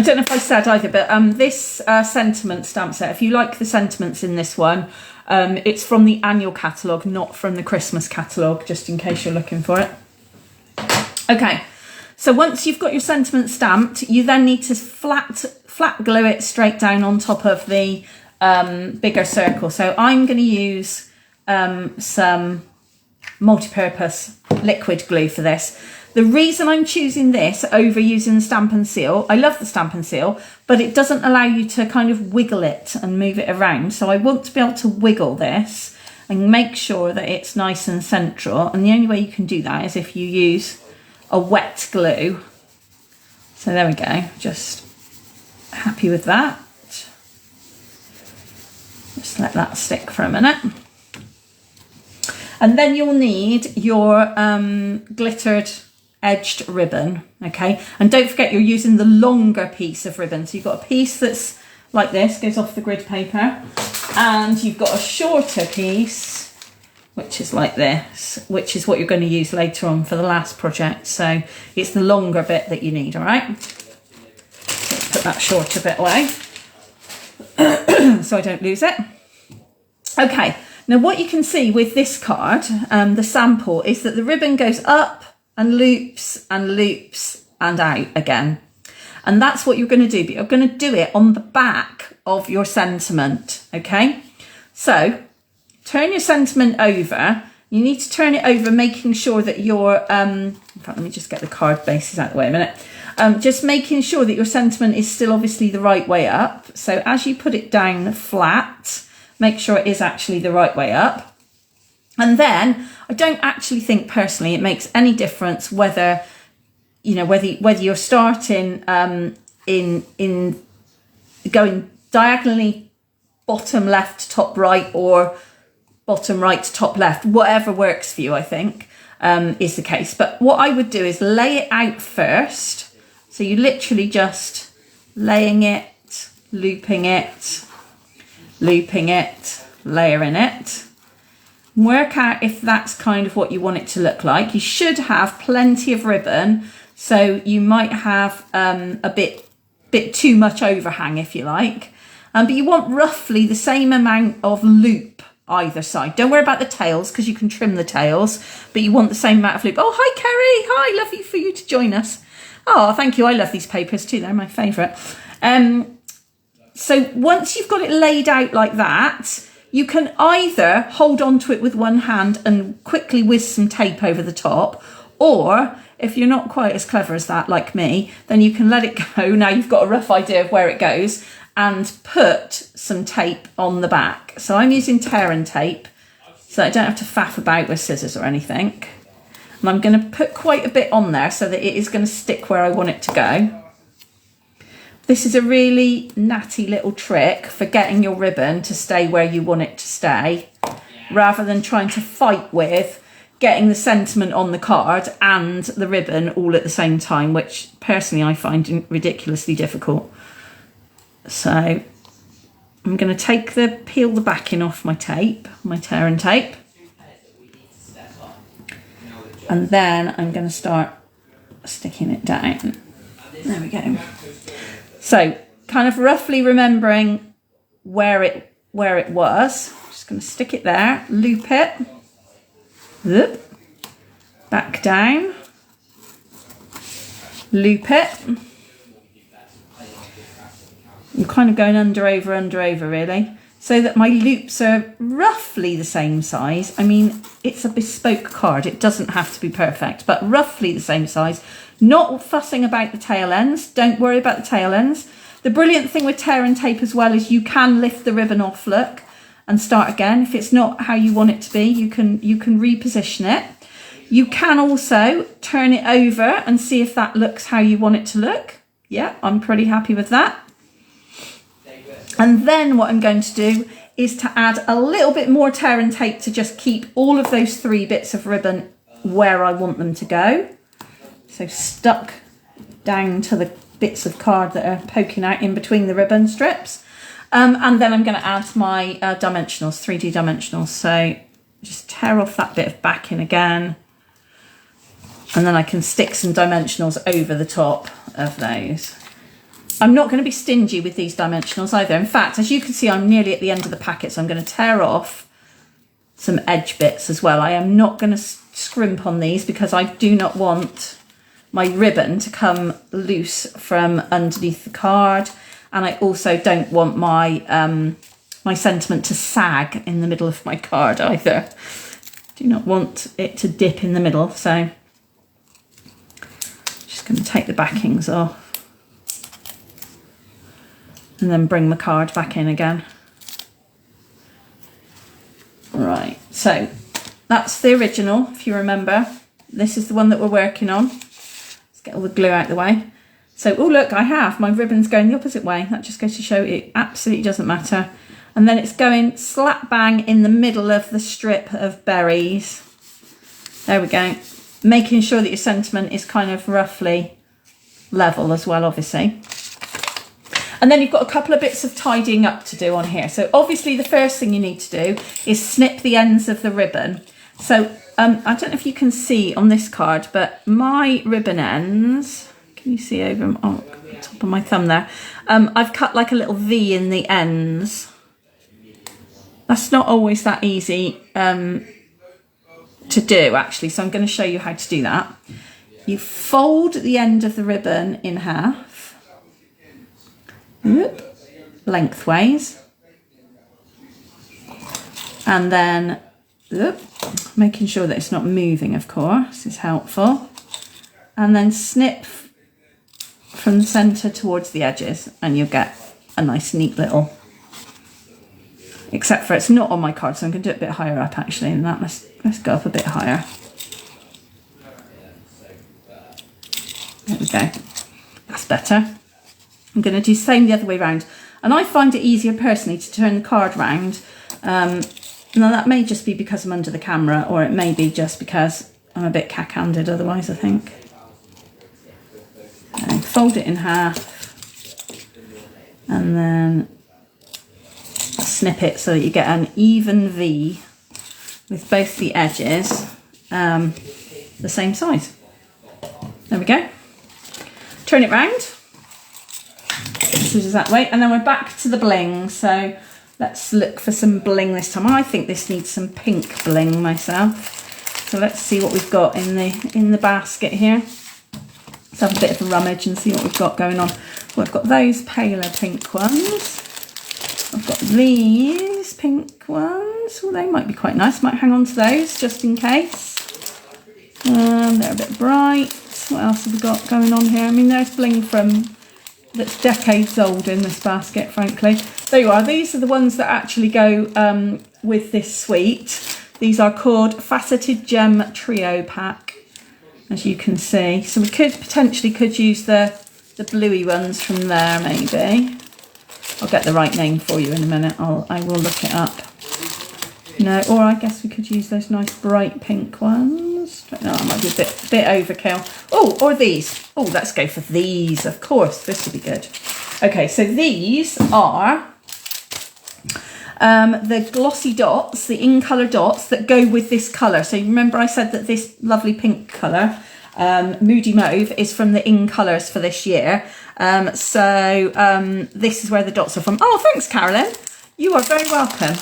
don't know if I said either, but this sentiment stamp set, if you like the sentiments in this one, it's from the annual catalogue, not from the Christmas catalogue, just in case you're looking for it. Okay, so once you've got your sentiment stamped, you then need to flat glue it straight down on top of the bigger circle. So I'm going to use some multi-purpose liquid glue for this. The reason I'm choosing this over using the Stamp and Seal, I love the Stamp and Seal, but it doesn't allow you to kind of wiggle it and move it around. So I want to be able to wiggle this and make sure that it's nice and central. And the only way you can do that is if you use a wet glue. So there we go, just happy with that. Just let that stick for a minute. And then you'll need your glittered edged ribbon, okay? And don't forget you're using the longer piece of ribbon. So you've got a piece that's like this, goes off the grid paper, and you've got a shorter piece which is like this, which is what you're going to use later on for the last project. So it's the longer bit that you need, all right? So let's put that shorter bit away so I don't lose it. Okay, now what you can see with this card, the sample, is that the ribbon goes up and loops and loops and out again. And that's what you're going to do, but you're going to do it on the back of your sentiment, okay? So turn your sentiment over. You need to turn it over, making sure that your, in fact, let me just get the card bases out of the way a minute. Just making sure that your sentiment is still obviously the right way up. So as you put it down flat, make sure it is actually the right way up. And then I don't actually think personally it makes any difference whether, you know, whether you're starting in going diagonally bottom left, top right, or bottom right, top left, whatever works for you, I think, is the case. But what I would do is lay it out first. So you literally just laying it, looping it, layering it. Work out if that's kind of what you want it to look like. You should have plenty of ribbon, so you might have a bit too much overhang, if you like. But you want roughly the same amount of loop either side. Don't worry about the tails because you can trim the tails, but you want the same amount of loop. Oh, hi, Kerry. Hi, lovely for you to join us. Oh, thank you. I love these papers too. They're my favourite. So once you've got it laid out like that, you can either hold on to it with one hand and quickly whiz some tape over the top, or if you're not quite as clever as that, like me, then you can let it go. Now you've got a rough idea of where it goes, and put some tape on the back. So I'm using tear and tape, so I don't have to faff about with scissors or anything. And I'm going to put quite a bit on there so that it is going to stick where I want it to go. This is a really natty little trick for getting your ribbon to stay where you want it to stay, rather than trying to fight with getting the sentiment on the card and the ribbon all at the same time, which personally I find ridiculously difficult. So I'm going to peel the backing off my tape, my tear and tape. And then I'm going to start sticking it down. There we go. So kind of roughly remembering where it was. Just going to stick it there, loop it, whoop, back down, loop it. I'm kind of going under, over really, so that my loops are roughly the same size. I mean, it's a bespoke card. It doesn't have to be perfect, but roughly the same size. Not fussing about the tail ends. Don't worry about the tail ends. The brilliant thing with tear and tape as well is you can lift the ribbon off, look, and start again. If it's not how you want it to be, you can reposition it. You can also turn it over and see if that looks how you want it to look. Yeah, I'm pretty happy with that. And then what I'm going to do is to add a little bit more tear and tape to just keep all of those 3 bits of ribbon where I want them to go. So stuck down to the bits of card that are poking out in between the ribbon strips. And then I'm going to add my dimensionals, 3D dimensionals. So just tear off that bit of backing again. And then I can stick some dimensionals over the top of those. I'm not going to be stingy with these dimensionals either. In fact, as you can see, I'm nearly at the end of the packet, so I'm going to tear off some edge bits as well. I am not going to scrimp on these because I do not want my ribbon to come loose from underneath the card. And I also don't want my my sentiment to sag in the middle of my card either. Do not want it to dip in the middle, so just going to take the backings off. And then bring the card back in again. Right, so that's the original, if you remember. This is the one that we're working on. Let's get all the glue out of the way. So, oh look, my ribbon's going the opposite way. That just goes to show it absolutely doesn't matter. And then it's going slap bang in the middle of the strip of berries. There we go. Making sure that your sentiment is kind of roughly level as well, obviously. And then you've got a couple of bits of tidying up to do on here. So obviously the first thing you need to do is snip the ends of the ribbon. So I don't know if you can see on this card, but my ribbon ends, can you see over on the top of my thumb there? I've cut like a little V in the ends. That's not always that easy to do actually. So I'm going to show you how to do that. You fold the end of the ribbon in half. Lengthways, and then making sure that it's not moving, of course, is helpful, and then snip from the centre towards the edges and you'll get a nice neat little, except for it's not on my card, so I'm going to do it a bit higher up actually, and that let's go up a bit higher. There we go, that's better. I'm going to do the same the other way around, and I find it easier personally to turn the card round. Now that may just be because I'm under the camera, or it may be just because I'm a bit cack-handed otherwise, I think. And fold it in half and then snip it so that you get an even V with both the edges the same size. There we go. Turn it round. Scissors that way, and then we're back to the bling. So let's look for some bling this time. I think this needs some pink bling myself. So let's see what we've got in the basket here. Let's have a bit of a rummage and see what we've got going on. Well, I've got those paler pink ones. I've got these pink ones. Well, they might be quite nice. Might hang on to those just in case. They're a bit bright. What else have we got going on here? I mean, there's bling that's decades old in this basket, frankly. There you are. These are the ones that actually go with this suite. These are called Faceted Gem Trio Pack, as you can see. So we potentially could use the bluey ones from there, maybe. I'll get the right name for you in a minute. I will look it up. No, or I guess we could use those nice bright pink ones. Don't know, that might be a bit overkill. Oh, or these. Oh, let's go for these. Of course, this would be good. Okay, so these are the glossy dots, the in colour dots that go with this colour. So remember I said that this lovely pink colour, Moody Mauve, is from the in colours for this year. This is where the dots are from. Oh, thanks, Carolyn. You are very welcome.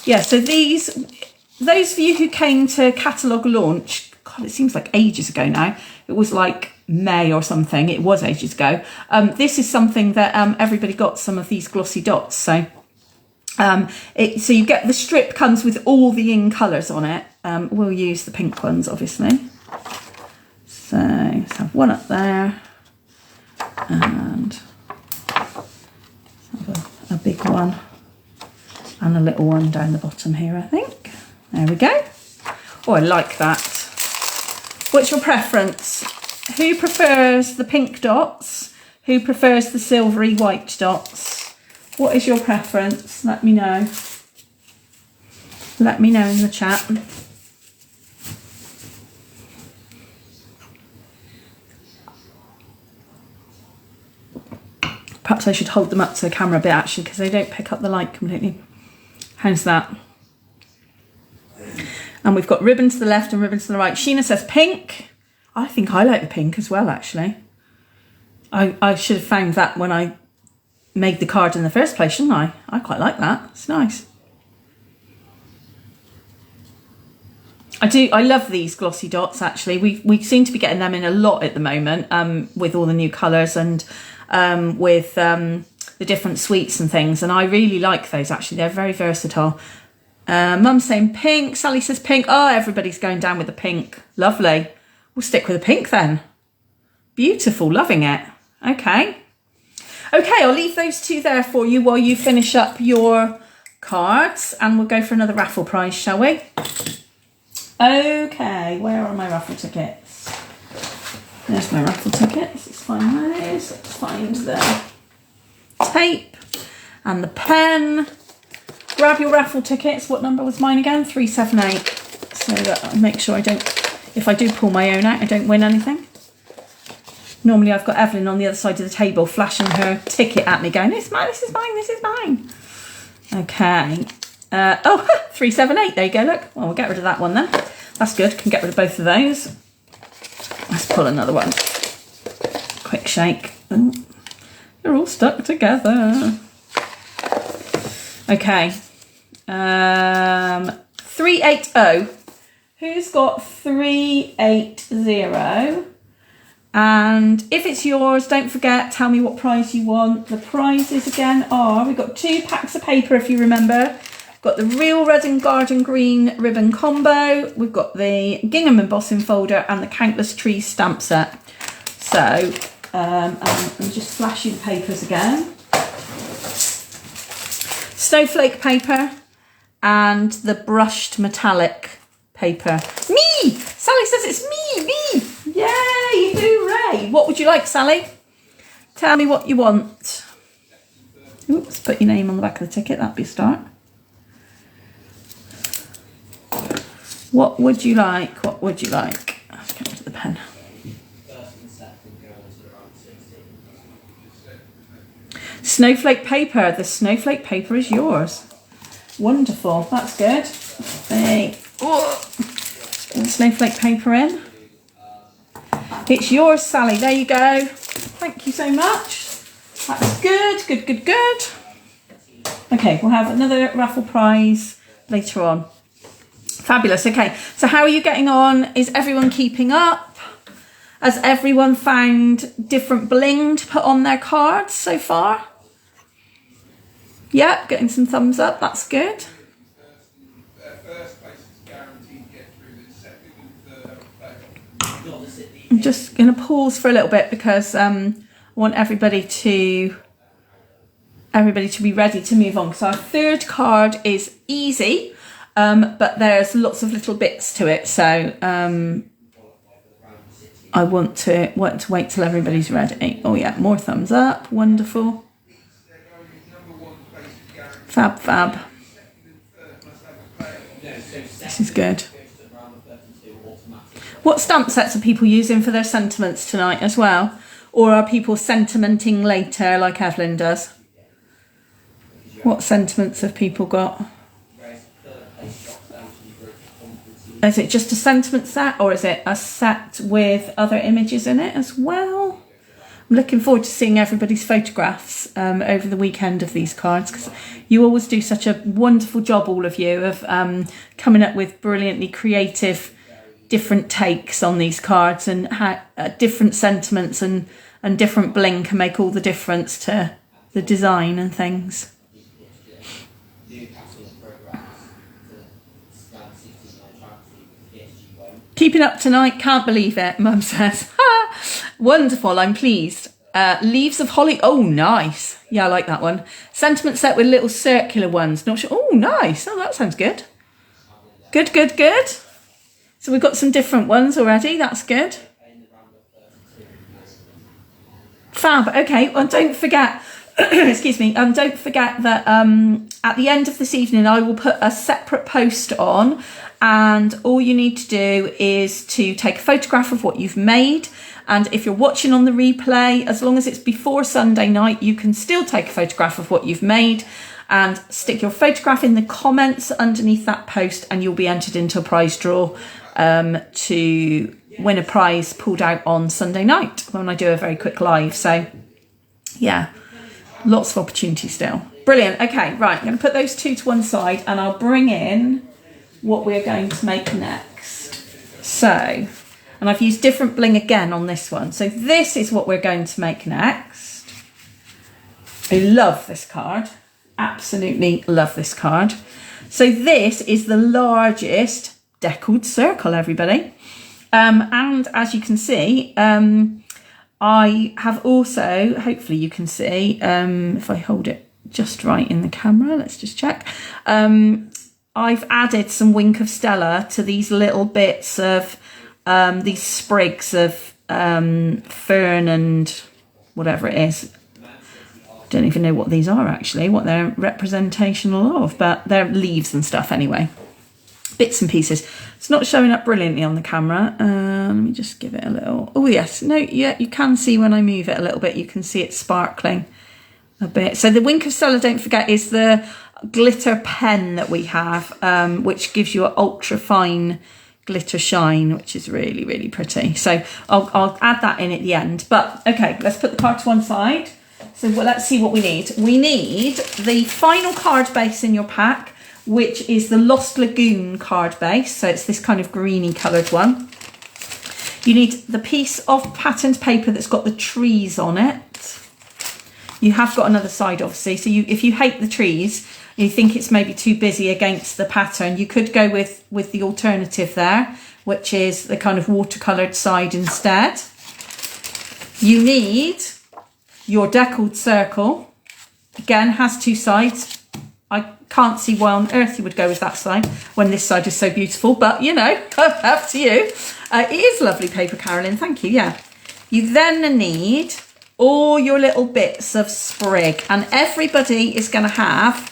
Yeah, so those of you who came to catalogue launch, God, it seems like ages ago now. It was like May or something. It was ages ago. This is something that everybody got, some of these glossy dots. So so you get the strip comes with all the in colours on it. We'll use the pink ones, obviously. So let's have one up there, and let's have a big one and a little one down the bottom here, I think. There we go. Oh, I like that. What's your preference? Who prefers the pink dots? Who prefers the silvery white dots? What is your preference? Let me know. Let me know in the chat. Perhaps I should hold them up to the camera a bit, actually, because they don't pick up the light completely. How's that? And we've got ribbon to the left and ribbon to the right. Sheena says pink. I think I like the pink as well, actually. I should have found that when I made the card in the first place, shouldn't I? I quite like that. It's nice. I love these glossy dots, actually. We seem to be getting them in a lot at the moment, with all the new colours and with the different sweets and things. And I really like those, actually. They're very versatile. Mum's saying pink. Sally says pink. Oh, everybody's going down with the pink. Lovely. We'll stick with the pink then. Beautiful. Loving it. Okay. Okay, I'll leave those two there for you while you finish up your cards, and we'll go for another raffle prize, shall we? Okay, where are my raffle tickets? There's my raffle tickets. Let's find those. Let's find the tape and the pen. Grab your raffle tickets. What number was mine again? 378. So that I make sure I don't, if I do pull my own out, I don't win anything. Normally I've got Evelyn on the other side of the table flashing her ticket at me going, this is mine, this is mine, this is mine. Okay. 378, there you go, look. Well, we'll get rid of that one then. That's good, can get rid of both of those. Let's pull another one. Quick shake. Oh, you're all stuck together. Okay. 380. Who's got 380? And if it's yours, don't forget, tell me what prize you want. The prizes again are, we've got 2 packs of paper, if you remember. We've got the Real Red and Garden Green ribbon combo. We've got the Gingham embossing folder and the Countless Trees stamp set. So, and just flash you the papers again. Snowflake paper and the brushed metallic paper. Me! Sally says it's me! Yay, hooray! What would you like, Sally? Tell me what you want. Oops, put your name on the back of the ticket, that'd be a start. What would you like? What would you like? Let's get rid of the pen. Snowflake paper. The snowflake paper is yours. Wonderful, that's good. Hey. Oh. Put the snowflake paper in. It's yours, Sally. There you go. Thank you so much. That's good, good, good, good. Okay, we'll have another raffle prize later on. Fabulous. Okay, so how are you getting on? Is everyone keeping up? Has everyone found different bling to put on their cards so far? Yep, getting some thumbs up. That's good. I'm just going to pause for a little bit because I want everybody to be ready to move on. So our third card is easy, but there's lots of little bits to it. So I want to wait till everybody's ready. Oh yeah, more thumbs up. Wonderful. Fab, fab. This is good. What stamp sets are people using for their sentiments tonight as well? Or are people sentimenting later like Evelyn does? What sentiments have people got? Is it just a sentiment set, or is it a set with other images in it as well? I'm looking forward to seeing everybody's photographs over the weekend of these cards, because you always do such a wonderful job, all of you, of coming up with brilliantly creative different takes on these cards, and how different sentiments and different bling can make all the difference to the design and things. Keeping up tonight, can't believe it, Mum says. Wonderful, I'm pleased. Leaves of holly, oh nice. Yeah, I like that one. Sentiment set with little circular ones, not sure. Oh nice, oh that sounds good. Good, good, good. So we've got some different ones already, that's good. Fab, okay, well don't forget, excuse me, don't forget that at the end of this evening I will put a separate post on, and all you need to do is to take a photograph of what you've made, and if you're watching on the replay, as long as it's before Sunday night, you can still take a photograph of what you've made and stick your photograph in the comments underneath that post, and you'll be entered into a prize draw to win a prize pulled out on Sunday night when I do a very quick live. So yeah, lots of opportunity still. Brilliant. Okay, right, I'm going to put those two to one side, and I'll bring in what we're going to make next. So, and I've used different bling again on this one. So this is what we're going to make next. I love this card. Absolutely love this card. So this is the largest deckled circle, everybody. And as you can see, I have also, hopefully you can see, if I hold it just right in the camera, let's just check. I've added some Wink of Stella to these little bits of these sprigs of fern and whatever it is. I don't even know what these are actually, what they're representational of, but they're leaves and stuff anyway. Bits and pieces. It's not showing up brilliantly on the camera. Let me just give it a little. Oh yes, no, yeah, you can see when I move it a little bit, you can see it sparkling a bit. So the Wink of Stella, don't forget, is the glitter pen that we have, which gives you an ultra fine glitter shine, which is really, really pretty. So I'll add that in at the end. But okay, let's put the card to one side. So well, let's see what we need. We need the final card base in your pack, which is the Lost Lagoon card base. So it's this kind of greeny coloured one. You need the piece of patterned paper that's got the trees on it. You have got another side, obviously. So if you hate the trees, you think it's maybe too busy against the pattern, you could go with the alternative there, which is the kind of watercoloured side instead. You need your deckled circle. Again, has two sides. I can't see why on earth you would go with that side when this side is so beautiful, but you know, up to you. It is lovely paper, Carolyn, thank you, yeah. You then need all your little bits of sprig, and everybody is going to have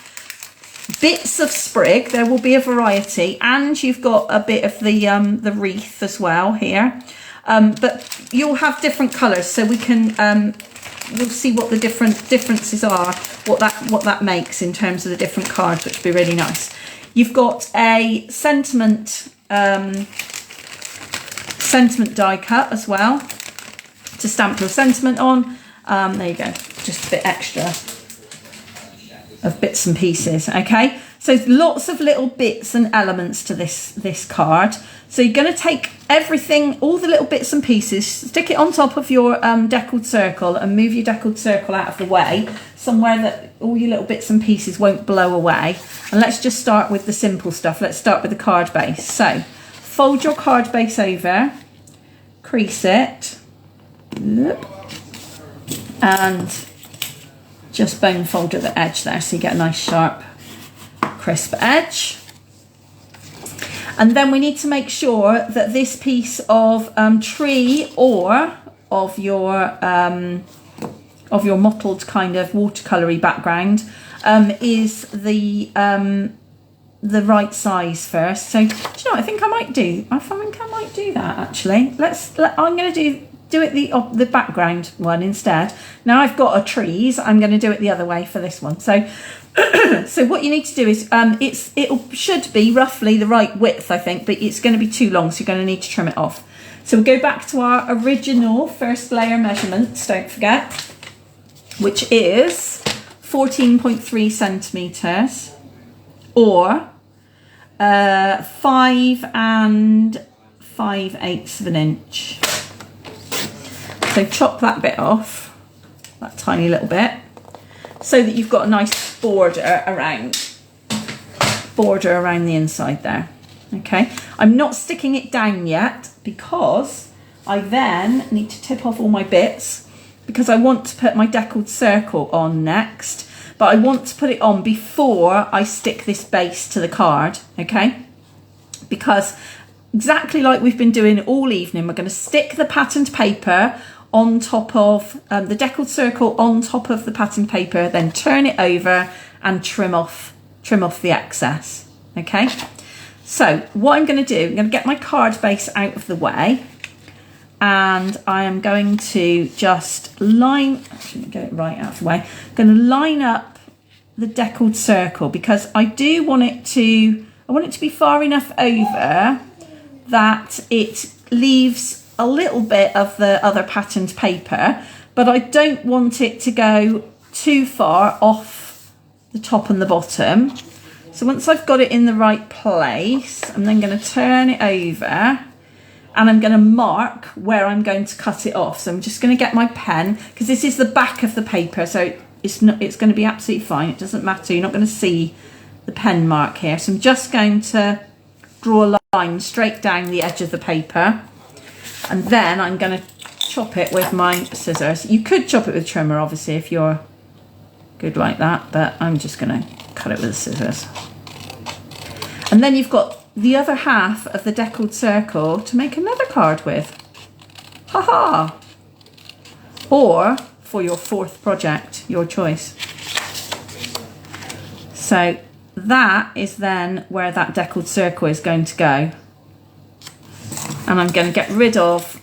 bits of sprig. There will be a variety, and you've got a bit of the wreath as well here, but you'll have different colours, so we can we'll see what the differences are, what that makes in terms of the different cards, which would be really nice. You've got a sentiment die cut as well to stamp your sentiment on. There you go, just a bit extra of bits and pieces. Okay, so lots of little bits and elements to this card. So you're going to take everything, all the little bits and pieces, stick it on top of your deckled circle, and move your deckled circle out of the way, somewhere that all your little bits and pieces won't blow away. And let's just start with the simple stuff. Let's start with the card base. So fold your card base over, crease it, and just bone fold at the edge there, so you get a nice sharp crisp edge. And then we need to make sure that this piece of tree or of your mottled kind of watercolory background is the right size first. So do you know what I think I might do? I think I might do that actually. I'm going to do it the background one instead. Now I've got a trees, I'm going to do it the other way for this one. So So what you need to do is, it should be roughly the right width, I think, but it's going to be too long, so you're going to need to trim it off. So we'll go back to our original first layer measurements, don't forget, which is 14.3 centimetres, or 5 5/8 of an inch. So chop that bit off, that tiny little bit, so that you've got a nice border around the inside there. Okay, I'm not sticking it down yet because I then need to tip off all my bits, because I want to put my deckled circle on next, but I want to put it on before I stick this base to the card, okay? Because exactly like we've been doing all evening, we're going to stick the patterned paper on top of the deckled circle on top of the patterned paper, then turn it over and trim off the excess, okay? So what I'm going to do, I'm going to get my card base out of the way, and I am going to just actually get it right out of the way. I'm going to line up the deckled circle, because I want it to be far enough over that it leaves a little bit of the other patterned paper, but I don't want it to go too far off the top and the bottom. So once I've got it in the right place, I'm then going to turn it over, and I'm going to mark where I'm going to cut it off. So I'm just going to get my pen, because this is the back of the paper, so it's going to be absolutely fine. It doesn't matter. You're not going to see the pen mark here. So I'm just going to draw a line straight down the edge of the paper, and then I'm going to chop it with my scissors. You could chop it with trimmer, obviously, if you're good like that, but I'm just going to cut it with the scissors. And then you've got the other half of the deckled circle to make another card with. Ha-ha! Or for your fourth project, your choice. So that is then where that deckled circle is going to go. And I'm going to get rid of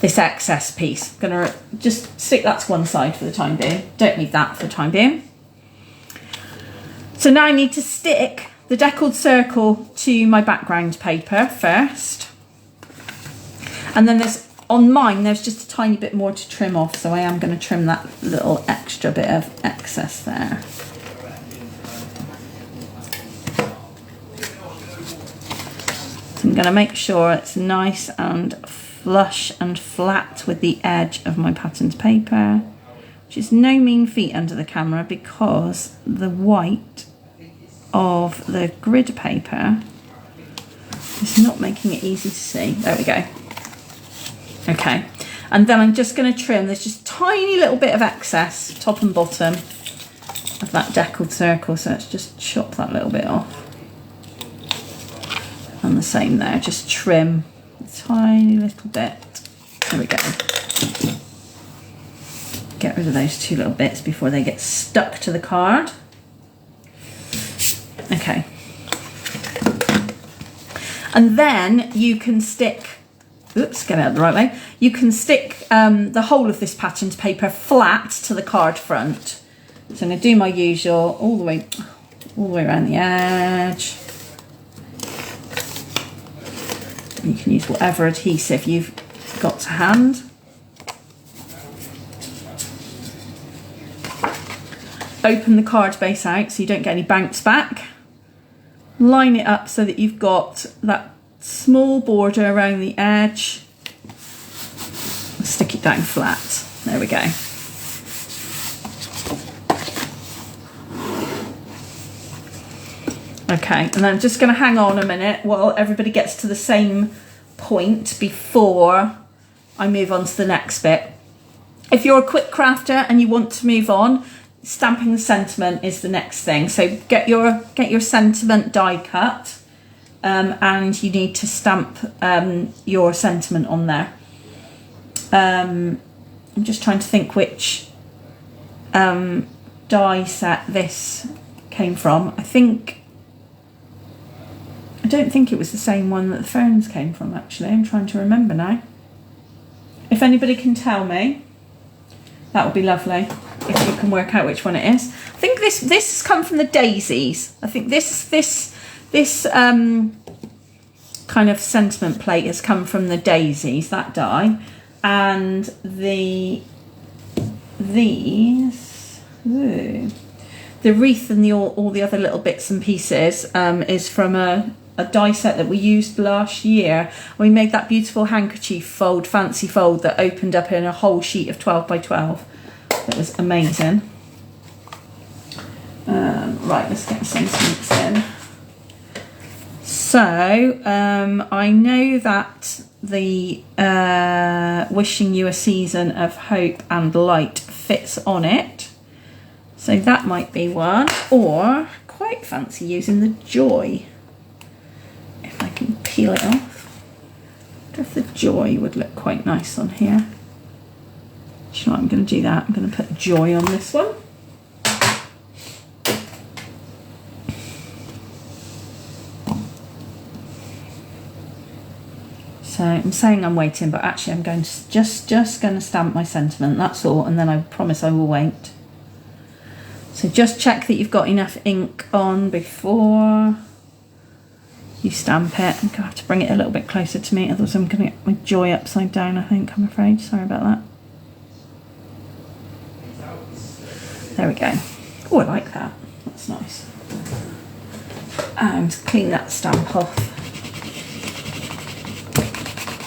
this excess piece. I'm going to just stick that to one side for the time being. Don't need that for the time being. So now I need to stick the deckled circle to my background paper first. And then on mine, there's just a tiny bit more to trim off. So I am going to trim that little extra bit of excess there. So I'm going to make sure it's nice and flush and flat with the edge of my patterned paper, which is no mean feat under the camera, because the white of the grid paper is not making it easy to see. There we go. Okay, and then I'm just going to trim. There's just a tiny little bit of excess, top and bottom, of that deckled circle, so let's just chop that little bit off. And the same there, just trim a tiny little bit. There we go. Get rid of those two little bits before they get stuck to the card. Okay. And then you can stick, oops, get it out the right way. You can stick the whole of this patterned paper flat to the card front. So I'm going to do my usual all the way around the edge. You can use whatever adhesive you've got to hand. Open the card base out so you don't get any bounce back. Line it up so that you've got that small border around the edge. Stick it down flat. There we go. Okay, and then I'm just going to hang on a minute while everybody gets to the same point before I move on to the next bit. If you're a quick crafter and you want to move on, stamping the sentiment is the next thing. So get your sentiment die cut, and you need to stamp your sentiment on there. I'm just trying to think which die set this came from. I don't think it was the same one that the ferns came from, actually. I'm trying to remember now. If anybody can tell me, that would be lovely. if you can work out which one it is. I think this has come from the daisies. I think this kind of sentiment plate has come from the daisies, that die, and the wreath and all the other little bits and pieces is from a die set that we used last year. We made that beautiful handkerchief fold, fancy fold, that opened up in a whole sheet of 12 by 12. It was amazing. Right, let's get the sentiments in. So I know that the wishing you a season of hope and light fits on it, so that might be one. Or quite fancy using the joy, if I can peel it off. I wonder if the joy would look quite nice on here. Do you know what, I'm going to do that. I'm going to put joy on this one. So I'm saying I'm waiting, but actually I'm going to just going to stamp my sentiment, that's all, and then I promise I will wait. So just check that you've got enough ink on before you stamp it. I'm going to have to bring it a little bit closer to me, otherwise I'm going to get my joy upside down, I think, I'm afraid. Sorry about that. There we go. Oh, I like that. That's nice. And clean that stamp off.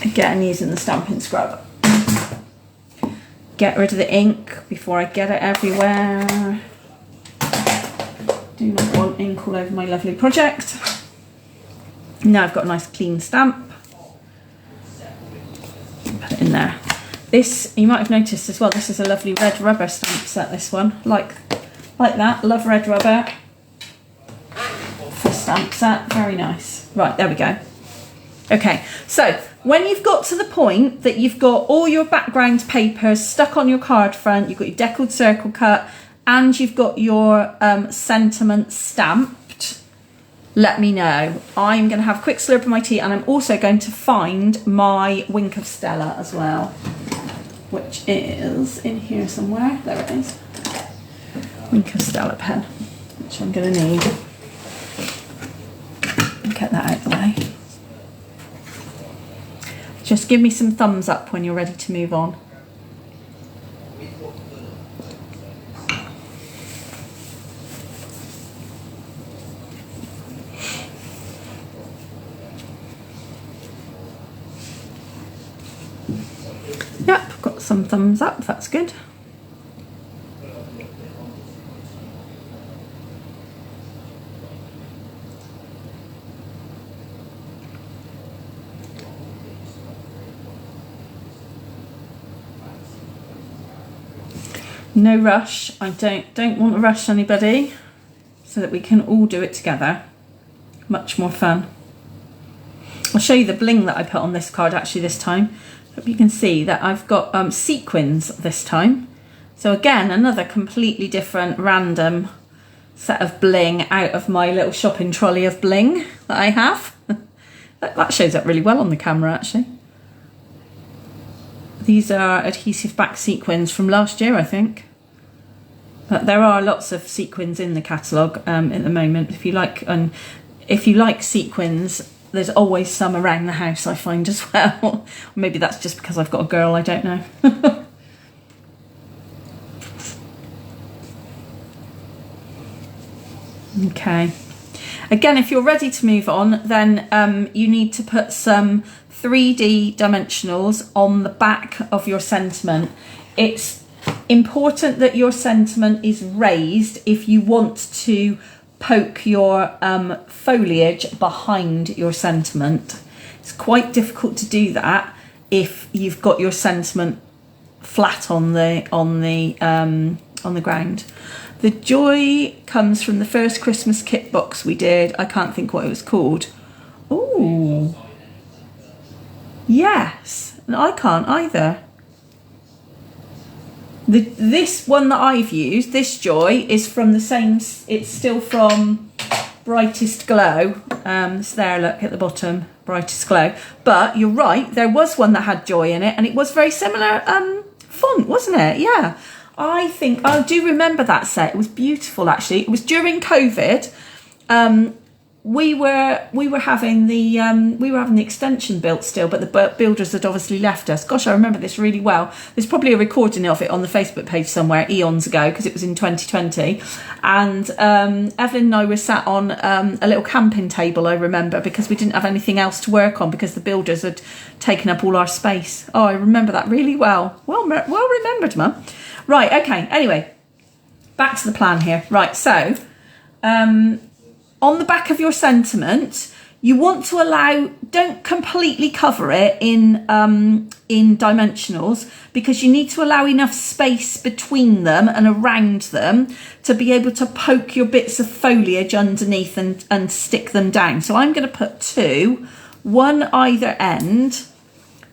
Again, using the stamping scrub. Get rid of the ink before I get it everywhere. Do not want ink all over my lovely project. Now I've got a nice clean stamp. Put it in there. This, you might have noticed as well, this is a lovely red rubber stamp set, this one. Like that, love red rubber. For stamp set, very nice. Right, there we go. Okay, so when you've got to the point that you've got all your background papers stuck on your card front, you've got your deckled circle cut, and you've got your sentiment stamped, let me know. I'm going to have a quick slurp of my tea, and I'm also going to find my Wink of Stella as well, which is in here somewhere. There it is. Wink of Stella pen, which I'm going to need. Get that out of the way. Just give me some thumbs up when you're ready to move on. Yep, got some thumbs up, that's good. No rush. I don't want to rush anybody, so that we can all do it together. Much more fun. I'll show you the bling that I put on this card actually this time. Hope you can see that I've got sequins this time. So again, another completely different random set of bling out of my little shopping trolley of bling that I have. That shows up really well on the camera actually. These are adhesive back sequins from last year, I think. But there are lots of sequins in the catalogue at the moment. If you like sequins, there's always some around the house, I find, as well. Maybe that's just because I've got a girl, I don't know. Okay. Again, if you're ready to move on, then you need to put some 3D dimensionals on the back of your sentiment. It's important that your sentiment is raised if you want to poke your foliage behind your sentiment. It's quite difficult to do that if you've got your sentiment flat on the ground. The joy comes from the first Christmas kit box we did. I can't think what it was called. Ooh. Yes, and I can't either. This one that I've used, this joy, is from the same, it's still from Brightest Glow. It's there, look, at the bottom, Brightest Glow. But you're right, there was one that had joy in it, and it was very similar font, wasn't it? Yeah. I do remember that set. It was beautiful, actually. It was during COVID. We were having the extension built still, but the builders had obviously left us. Gosh, I remember this really well. There's probably a recording of it on the Facebook page somewhere eons ago, because it was in 2020. And Evelyn and I were sat on a little camping table, I remember, because we didn't have anything else to work on because the builders had taken up all our space. Oh, I remember that really well. Well remembered, Mum. Right, okay, anyway, back to the plan here. Right, so on the back of your sentiment, you want to allow, don't completely cover it in dimensionals, because you need to allow enough space between them and around them to be able to poke your bits of foliage underneath and stick them down. So I'm going to put 2, one either end,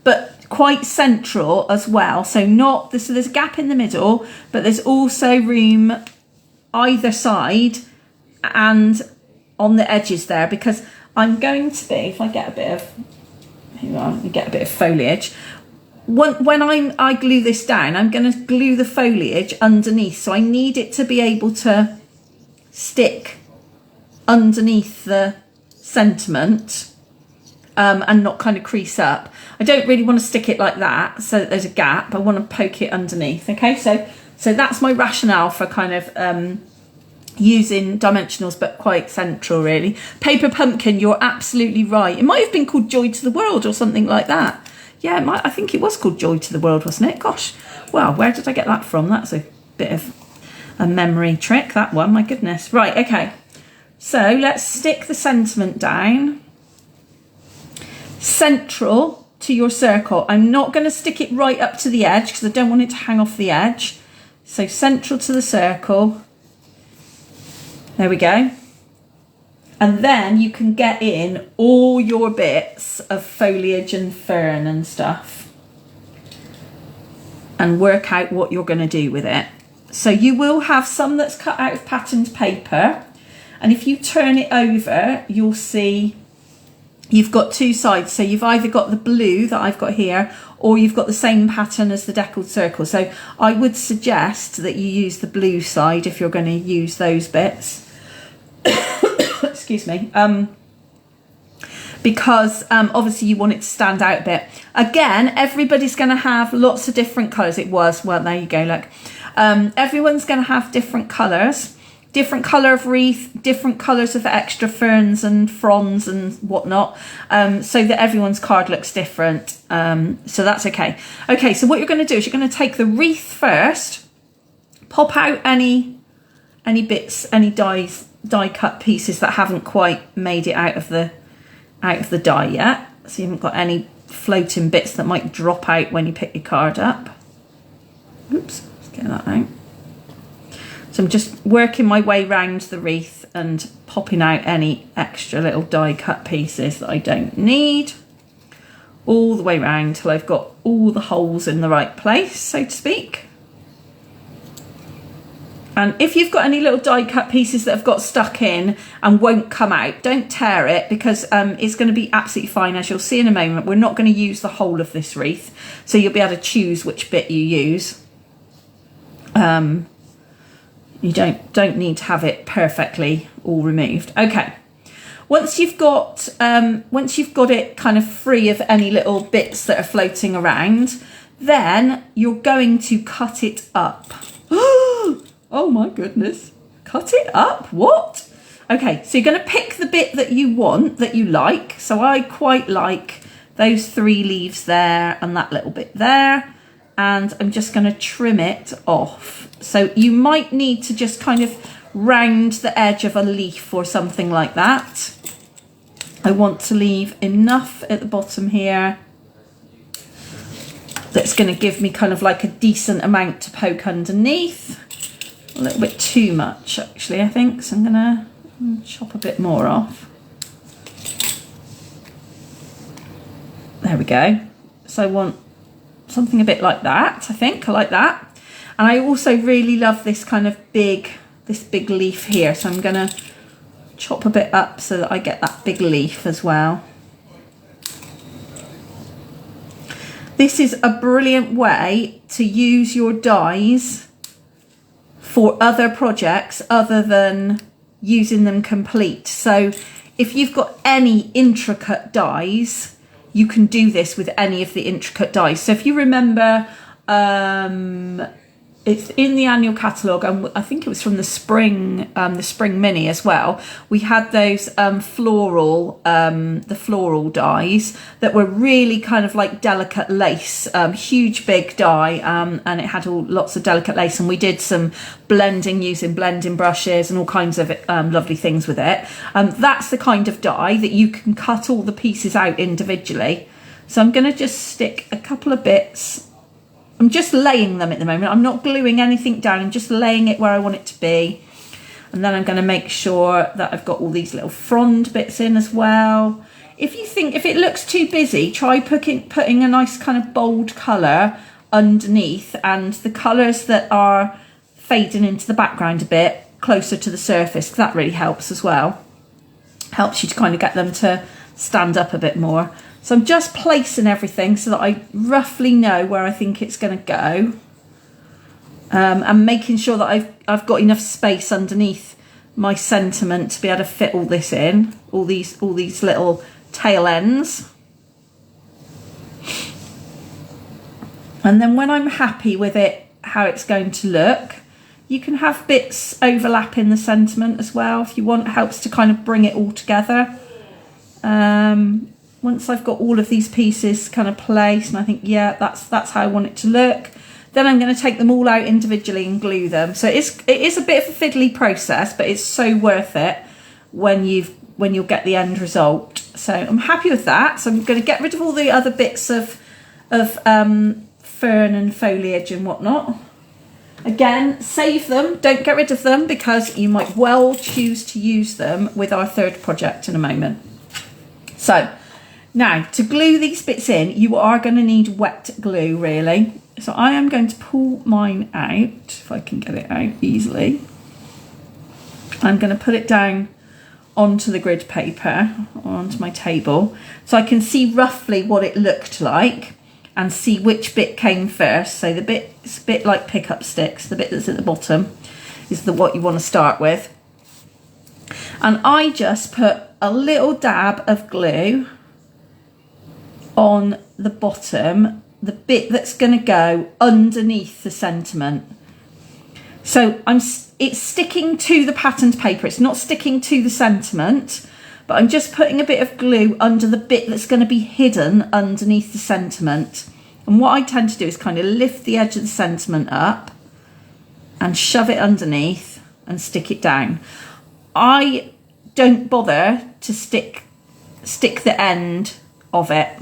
but quite central as well. So there's a gap in the middle, but there's also room either side and on the edges there, because I'm going to be, if I get a bit of foliage, when I glue this down, I'm going to glue the foliage underneath, so I need it to be able to stick underneath the sentiment and not kind of crease up. I don't really want to stick it like that so that there's a gap. I want to poke it underneath. Okay, so that's my rationale for kind of using dimensionals, but quite central, really. Paper pumpkin, you're absolutely right. It might have been called Joy to the World or something like that. Yeah, I think it was called Joy to the World, wasn't it? Gosh, well, where did I get that from? That's a bit of a memory trick, that one, my goodness. Right, okay, so let's stick the sentiment down central to your circle. I'm not going to stick it right up to the edge because I don't want it to hang off the edge. So central to the circle. There we go. And then you can get in all your bits of foliage and fern and stuff and work out what you're going to do with it. So you will have some that's cut out of patterned paper, and if you turn it over, you'll see you've got 2 sides. So you've either got the blue that I've got here, or you've got the same pattern as the deckled circle. So I would suggest that you use the blue side if you're going to use those bits. Excuse me. Because obviously you want it to stand out a bit. Again, everybody's going to have lots of different colours. Well, there you go, look. Everyone's going to have different colours. Different colour of wreath, different colours of extra ferns and fronds and whatnot, so that everyone's card looks different. So that's okay. Okay, so what you're going to do is you're going to take the wreath first, pop out any bits, any die cut pieces that haven't quite made it out of the die yet. So you haven't got any floating bits that might drop out when you pick your card up. Oops, let's get that out. So I'm just working my way round the wreath and popping out any extra little die cut pieces that I don't need, all the way round till I've got all the holes in the right place, so to speak. And if you've got any little die cut pieces that have got stuck in and won't come out, don't tear it, because it's going to be absolutely fine. As you'll see in a moment, we're not going to use the whole of this wreath, so you'll be able to choose which bit you use. You don't need to have it perfectly all removed. Okay, once you've got it kind of free of any little bits that are floating around, then you're going to cut it up. Oh my goodness, cut it up? What? Okay, so you're going to pick the bit that you want, that you like. So I quite like those 3 leaves there and that little bit there. And I'm just going to trim it off. So you might need to just kind of round the edge of a leaf or something like that. I want to leave enough at the bottom here that's going to give me kind of like a decent amount to poke underneath. A little bit too much, actually, I think. So I'm going to chop a bit more off. There we go. So I want something a bit like that, I think. I like that. And I also really love this kind of big leaf here. So I'm going to chop a bit up so that I get that big leaf as well. This is a brilliant way to use your dies for other projects other than using them complete. So if you've got any intricate dies, you can do this with any of the intricate dies. So if you remember, it's in the annual catalogue, and I think it was from the spring mini as well. We had those the floral dies that were really kind of like delicate lace, huge big die, and it had lots of delicate lace, and we did some blending using blending brushes and all kinds of lovely things with it. That's the kind of die that you can cut all the pieces out individually. So I'm going to just stick a couple of bits. I'm just laying them at the moment. I'm not gluing anything down. I'm just laying it where I want it to be. And then I'm going to make sure that I've got all these little frond bits in as well. If it looks too busy, try putting a nice kind of bold colour underneath, and the colours that are fading into the background a bit closer to the surface, because that really helps as well. Helps you to kind of get them to stand up a bit more. So I'm just placing everything so that I roughly know where I think it's going to go, and making sure that I've got enough space underneath my sentiment to be able to fit all this in, all these little tail ends. And then when I'm happy with it, how it's going to look, you can have bits overlap in the sentiment as well if you want. It helps to kind of bring it all together. Once I've got all of these pieces kind of placed and I think, yeah, that's how I want it to look, then I'm going to take them all out individually and glue them. So it is a bit of a fiddly process, but it's so worth it when you'll get the end result. So I'm happy with that. So I'm going to get rid of all the other bits of fern and foliage and whatnot. Again, save them, don't get rid of them, because you might well choose to use them with our third project in a moment. So now, to glue these bits in, you are going to need wet glue, really. So I am going to pull mine out, if I can get it out easily. I'm going to put it down onto the grid paper, onto my table, so I can see roughly what it looked like and see which bit came first. So the bit like pickup sticks, the bit that's at the bottom, is what you want to start with. And I just put a little dab of glue on the bottom, the bit that's going to go underneath the sentiment. So it's sticking to the patterned paper, it's not sticking to the sentiment, but I'm just putting a bit of glue under the bit that's going to be hidden underneath the sentiment. And what I tend to do is kind of lift the edge of the sentiment up and shove it underneath and stick it down. I don't bother to stick the end of it.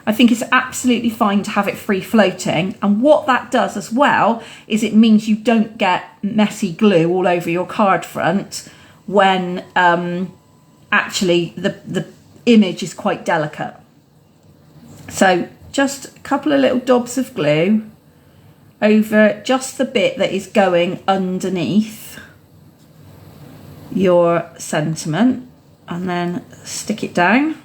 I think it's absolutely fine to have it free floating, and what that does as well is it means you don't get messy glue all over your card front when actually the image is quite delicate. So just a couple of little dobs of glue over just the bit that is going underneath your sentiment, and then stick it down.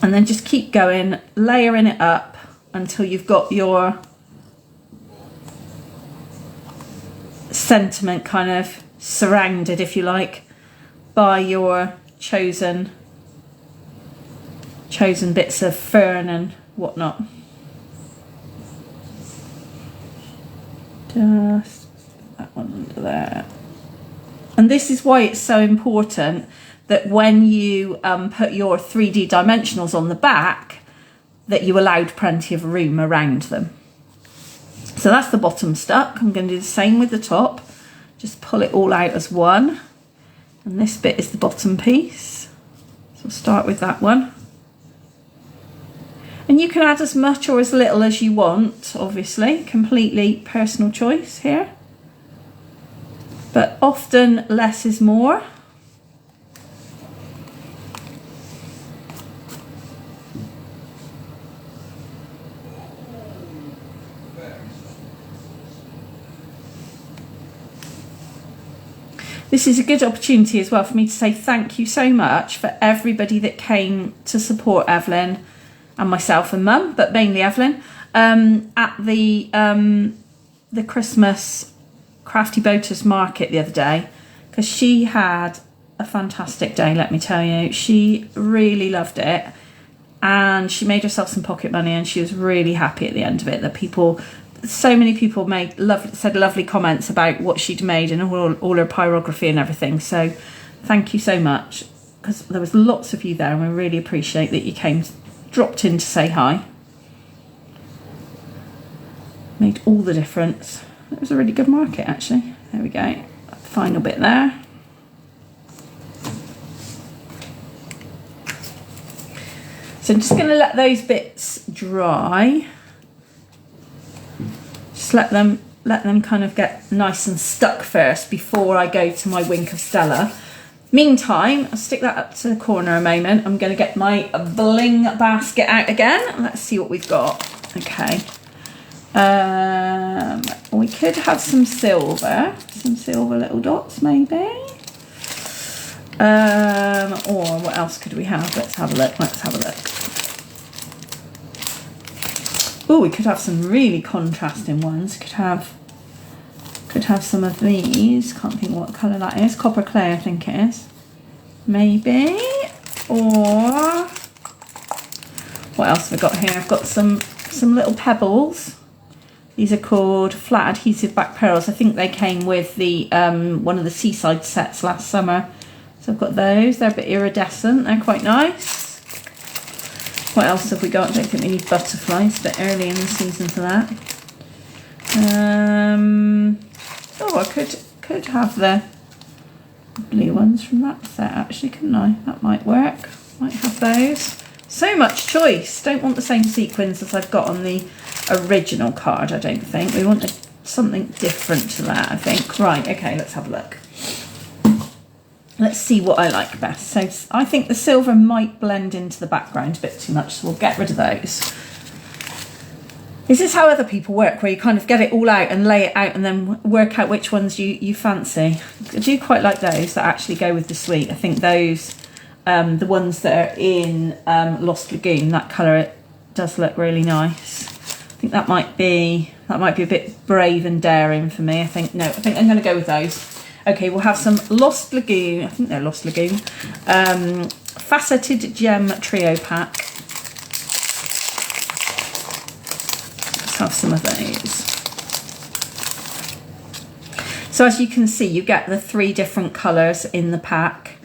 And then just keep going, layering it up until you've got your sentiment kind of surrounded, if you like, by your chosen bits of fern and whatnot. Just that one under there. And this is why it's so important that when you put your 3D dimensionals on the back, that you allowed plenty of room around them. So that's the bottom stuck. I'm going to do the same with the top. Just pull it all out as one. And this bit is the bottom piece. So I'll start with that one. And you can add as much or as little as you want, obviously. Completely personal choice here. But often less is more. This is a good opportunity as well for me to say thank you so much for everybody that came to support Evelyn and myself and Mum, but mainly Evelyn, at the Christmas Crafty Boaters market the other day, because she had a fantastic day, let me tell you. She really loved it, and she made herself some pocket money, and she was really happy at the end of it. That so many people said lovely comments about what she'd made and all her pyrography and everything. So thank you so much, because there was lots of you there, and we really appreciate that you dropped in to say hi. Made all the difference. It was a really good market, actually. There we go. The final bit there. So I'm just going to let those bits dry. Just let them kind of get nice and stuck first before I go to my Wink of Stella. Meantime, I'll stick that up to the corner a moment. I'm going to get my bling basket out again. Let's see what we've got. Okay. We could have some silver little dots maybe. Or what else could we have? Let's have a look. Oh, we could have some really contrasting ones. Could have some of these. Can't think what colour that is. Copper clay, I think it is. Maybe. Or what else have I got here? I've got some little pebbles. These are called flat adhesive back pearls. I think they came with the one of the seaside sets last summer. So I've got those. They're a bit iridescent. They're quite nice. What else have we got? I don't think we need butterflies. A bit early in the season for that. Oh, I could have the blue ones from that set actually, couldn't I? That might work. Might have those. So much choice. Don't want the same sequins as I've got on the original card, I don't think. We want something different to that, I think. Right, okay, let's have a look. Let's see what I like best. So I think the silver might blend into the background a bit too much, so we'll get rid of those. Is this how other people work, where you kind of get it all out and lay it out and then work out which ones you fancy? I do quite like those that actually go with the suite. I think those, the ones that are in Lost Lagoon, that colour, it does look really nice. I think that might be a bit brave and daring for me. I think I'm going to go with those. Okay, we'll have some Lost Lagoon. I think they're Lost Lagoon. Faceted Gem Trio Pack. Let's have some of those. So as you can see, you get the 3 different colours in the pack.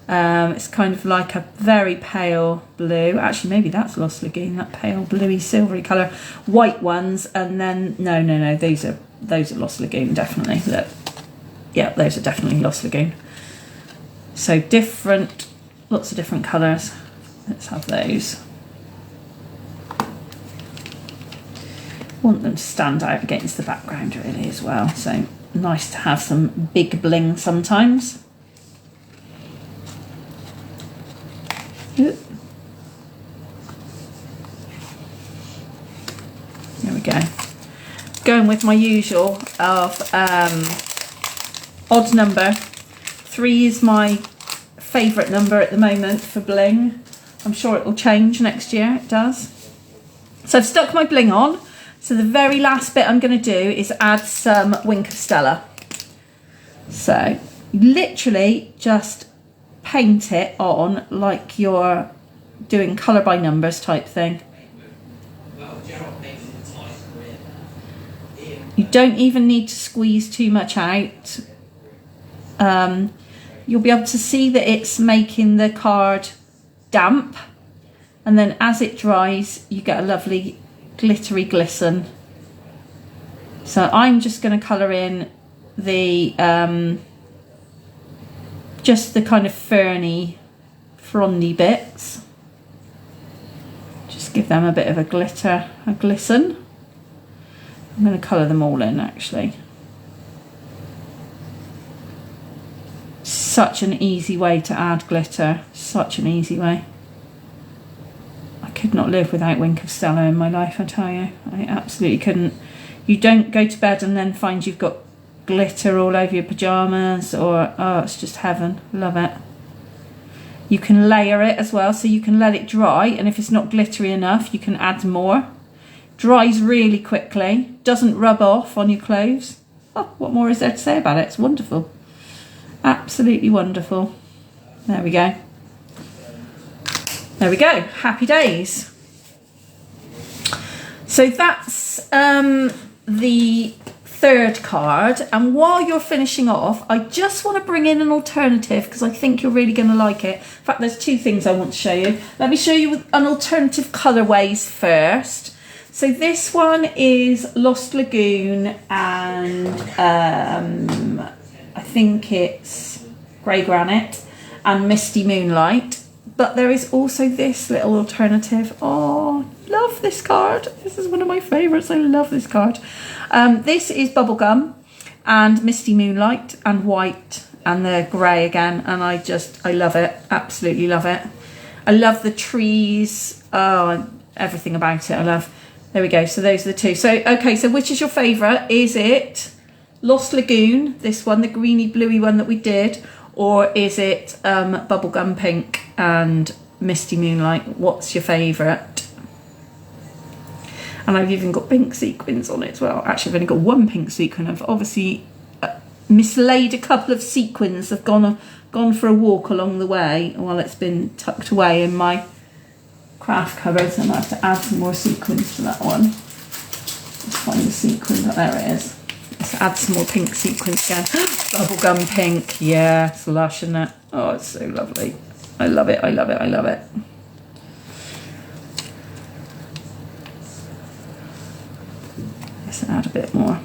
It's kind of like a very pale blue. Actually, maybe that's Lost Lagoon, that pale bluey silvery colour. White ones, and then no, those are Lost Lagoon, definitely. Look. Yeah, those are definitely Lost Lagoon. So lots of different colours. Let's have those. Want them to stand out against the background really as well. So nice to have some big bling sometimes. Ooh. There we go. Going with my usual of odd number. 3 is my favourite number at the moment for bling. I'm sure it will change next year, it does. So I've stuck my bling on. So the very last bit I'm going to do is add some Wink of Stella. So literally just paint it on like you're doing colour by numbers type thing. You don't even need to squeeze too much out. You'll be able to see that it's making the card damp, and then as it dries you get a lovely glittery glisten. So I'm just going to colour in the just the kind of ferny frondy bits, just give them a bit of a glisten. I'm going to colour them all in actually. Such an easy way to add glitter, such an easy way. I could not live without Wink of Stella in my life, I tell you. I absolutely couldn't. You don't go to bed and then find you've got glitter all over your pyjamas, or oh, it's just heaven. Love it. You can layer it as well, so you can let it dry, and if it's not glittery enough you can add more. dries really quickly, doesn't rub off on your clothes. Oh, what more is there to say about it? It's wonderful. Absolutely wonderful. There we go. There we go. Happy days. So that's the third card. And while you're finishing off, I just want to bring in an alternative because I think you're really going to like it. In fact, there's two things I want to show you. Let me show you an alternative colourways first. So this one is Lost Lagoon and I think it's Grey Granite and Misty Moonlight. But there is also this little alternative. Oh, love this card. This is one of my favourites. I love this card. This is Bubblegum and Misty Moonlight and White and the grey again. And I love it. Absolutely love it. I love the trees. Oh, everything about it I love. There we go. So those are the two. So, okay, so which is your favourite? Is it Lost Lagoon, this one, the greeny bluey one that we did? Or is it Bubblegum Pink and Misty Moonlight? What's your favourite? And I've even got pink sequins on it as well. Actually, I've only got one pink sequin. I've obviously mislaid a couple of sequins. I've gone for a walk along the way while it's been tucked away in my craft cupboard. So I might have to add some more sequins to that one. Let's find the sequin. There it is. Let's add some more pink sequins again. Bubblegum pink. Yeah, it's lush, isn't it? Oh, it's so lovely. I love it. I love it. I love it. Let's add a bit more.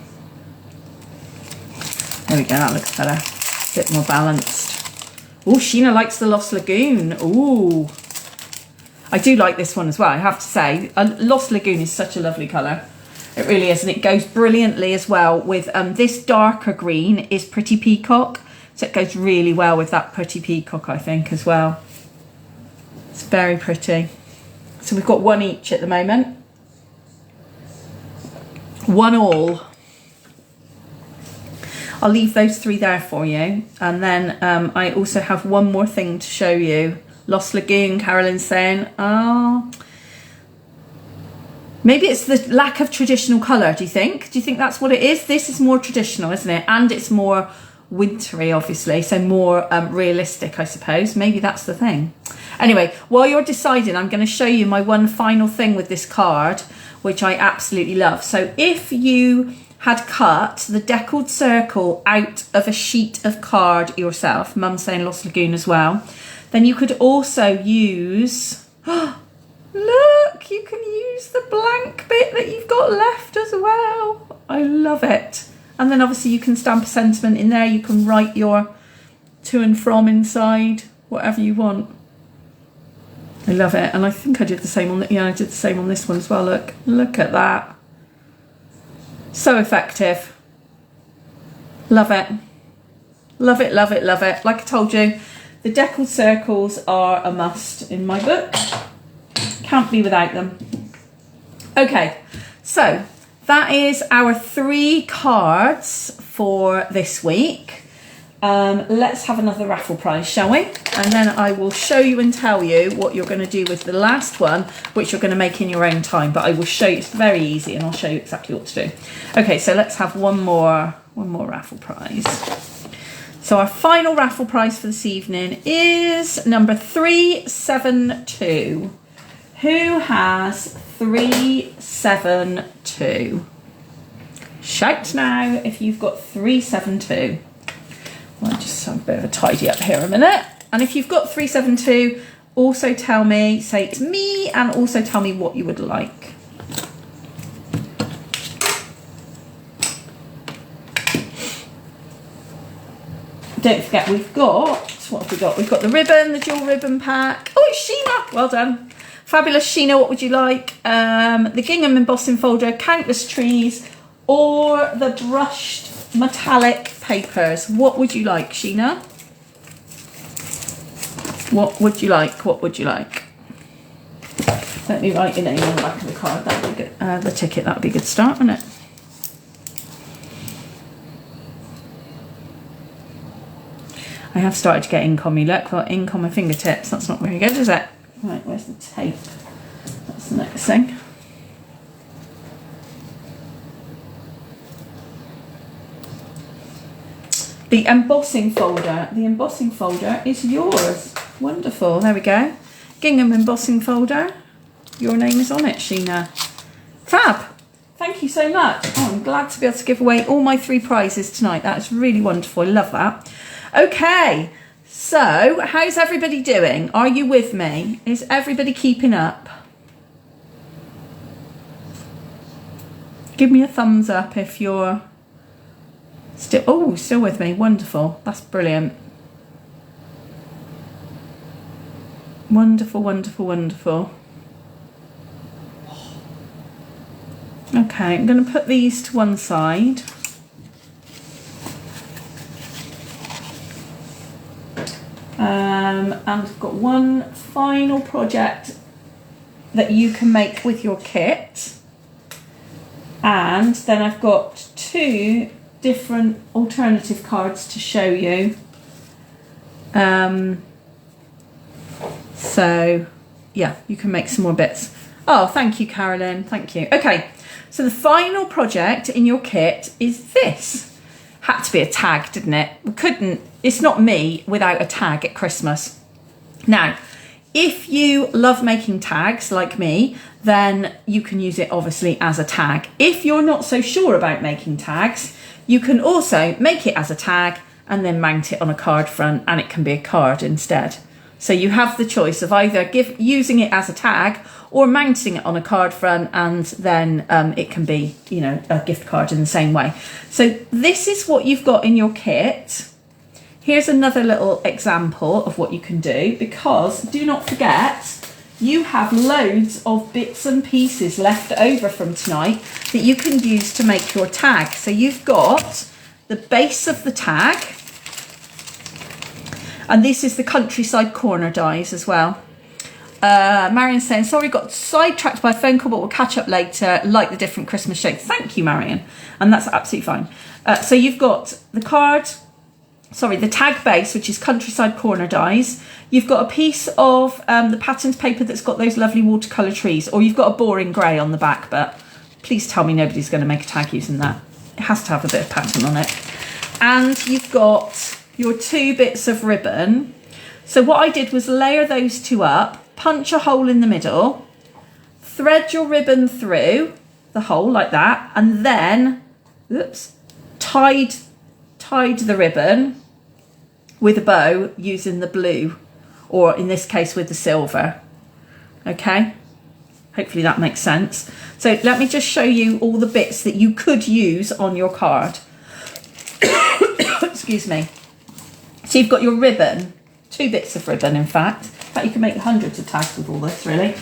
There we go. That looks better. A bit more balanced. Oh, Sheena likes the Lost Lagoon. Ooh. I do like this one as well, I have to say. Lost Lagoon is such a lovely colour. It really is, and it goes brilliantly as well with this darker green is Pretty Peacock, so it goes really well with that Pretty Peacock, I think, as well. It's very pretty. So we've got one each at the moment. One all. I'll leave those three there for you, and then I also have one more thing to show you. Lost Lagoon, Carolyn's saying, oh, maybe it's the lack of traditional colour, do you think? Do you think that's what it is? This is more traditional, isn't it? And it's more wintry, obviously, so more realistic, I suppose. Maybe that's the thing. Anyway, while you're deciding, I'm going to show you my one final thing with this card, which I absolutely love. So if you had cut the deckled circle out of a sheet of card yourself, Mum's saying Lost Lagoon as well, then you could also use, oh, look, you can use the blank bit that you've got left as well. I love it. And then obviously you can stamp a sentiment in there. You can write your to and from inside, whatever you want. I love it. And I think I did the same on I did the same on this one as well. Look at that. So effective. Love it. Love it, love it, love it. Like I told you, the deckled circles are a must in my book. Can't be without them. Okay, so that is our 3 cards for this week. Let's have another raffle prize, shall we? And then I will show you and tell you what you're going to do with the last one, which you're going to make in your own time. But I will show you, it's very easy, and I'll show you exactly what to do. Okay, so let's have one more raffle prize. So our final raffle prize for this evening is number 372. Who has 372? Shout now if you've got 372. I'll just have a bit of a tidy up here a minute. And if you've got 372, also tell me, say it's me, and also tell me what you would like. Don't forget, we've got, what have we got? We've got the ribbon, the dual ribbon pack. Oh, it's Sheena. Well done. Fabulous, Sheena. What would you like? The gingham embossing folder, countless trees, or the brushed metallic papers. What would you like, Sheena? What would you like? What would you like? Let me write your name on the back of the card. That'd be good. The ticket. That'd be a good start, wouldn't it? I have started to get ink on me. Look, got ink on my fingertips. That's not very good, is it? Right, where's the tape? That's the next thing. The embossing folder. The embossing folder is yours. Wonderful. There we go. Gingham embossing folder. Your name is on it, Sheena. Fab. Thank you so much. Oh, I'm glad to be able to give away all my 3 prizes tonight. That's really wonderful. I love that. Okay. So, how's everybody doing? Are you with me? Is everybody keeping up? Give me a thumbs up if you're still with me. Wonderful. That's brilliant. Wonderful, wonderful, wonderful. Okay, I'm going to put these to one side. And I've got one final project that you can make with your kit. And then I've got 2 different alternative cards to show you. So, yeah, you can make some more bits. Oh, thank you, Carolyn. Thank you. Okay, so the final project in your kit is this. Had to be a tag, didn't it? We couldn't, it's not me without a tag at Christmas. Now, if you love making tags like me, then you can use it obviously as a tag. If you're not so sure about making tags, you can also make it as a tag and then mount it on a card front, and it can be a card instead. So you have the choice of either using it as a tag or mounting it on a card front, and then it can be, you know, a gift card in the same way. So this is what you've got in your kit. Here's another little example of what you can do, because do not forget, you have loads of bits and pieces left over from tonight that you can use to make your tag. So you've got the base of the tag, and this is the countryside corner dies as well. Marion saying, sorry, got sidetracked by a phone call, but we'll catch up later, like the different Christmas shapes. Thank you, Marion. And that's absolutely fine. So you've got the the tag base, which is countryside corner dies. You've got a piece of the patterned paper that's got those lovely watercolour trees, or you've got a boring grey on the back, but please tell me nobody's going to make a tag using that. It has to have a bit of pattern on it. And you've got your 2 bits of ribbon. So what I did was layer those 2 up, punch a hole in the middle, thread your ribbon through the hole like that, and then, tied the ribbon with a bow using the blue, or in this case with the silver. Okay, hopefully that makes sense. So let me just show you all the bits that you could use on your card. Excuse me. So you've got your ribbon, 2 bits of ribbon in fact you can make hundreds of tags with all this really.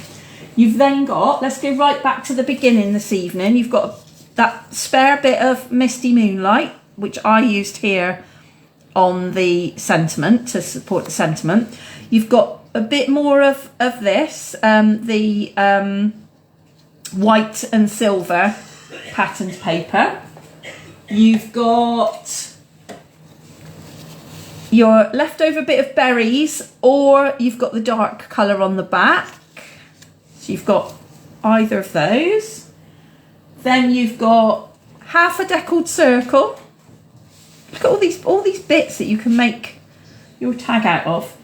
You've then got, let's go right back to the beginning this evening, you've got that spare bit of Misty Moonlight, which I used here on the sentiment, to support the sentiment. You've got a bit more of this, the white and silver patterned paper. You've got your leftover bit of berries, or you've got the dark colour on the back. So you've got either of those. Then you've got half a deckled circle. Look at all these bits that you can make your tag out of.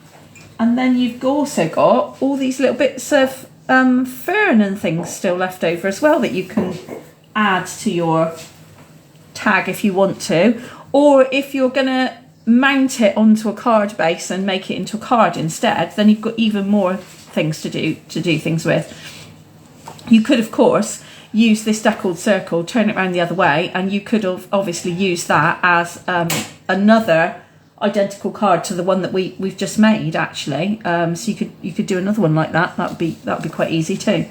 And then you've also got all these little bits of fern and things still left over as well that you can add to your tag if you want to. Or if you're going to mount it onto a card base and make it into a card instead, then you've got even more things to do things with. You could, of course, use this deckled circle, turn it around the other way, and you could have obviously used that as another identical card to the one that we've just made actually. So you could do another one like that. That would be quite easy too.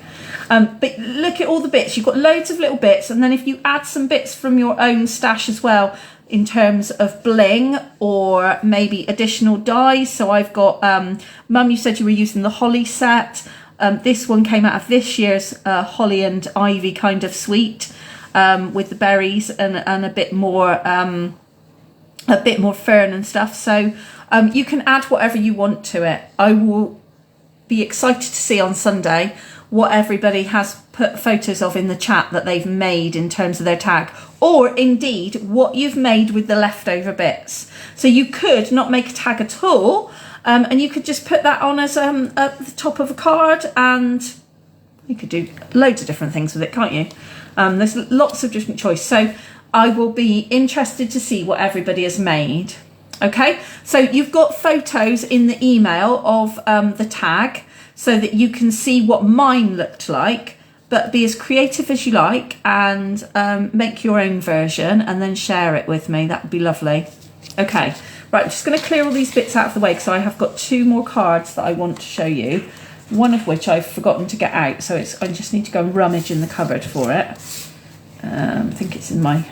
But look at all the bits. You've got loads of little bits, and then if you add some bits from your own stash as well, in terms of bling or maybe additional dies. So I've got, Mum, you said you were using the holly set. This one came out of this year's holly and ivy kind of suite, with the berries and a bit more fern and stuff. So you can add whatever you want to it. I will be excited to see on Sunday what everybody has put photos of in the chat that they've made in terms of their tag, or indeed what you've made with the leftover bits. So you could not make a tag at all, and you could just put that on as at the top of a card, and you could do loads of different things with it, can't you? There's lots of different choices. So I will be interested to see what everybody has made. Okay, so you've got photos in the email of the tag so that you can see what mine looked like, but be as creative as you like and make your own version and then share it with me. That would be lovely. Okay, right, I'm just going to clear all these bits out of the way because I have got 2 more cards that I want to show you, one of which I've forgotten to get out, so I just need to go and rummage in the cupboard for it. I think it's in my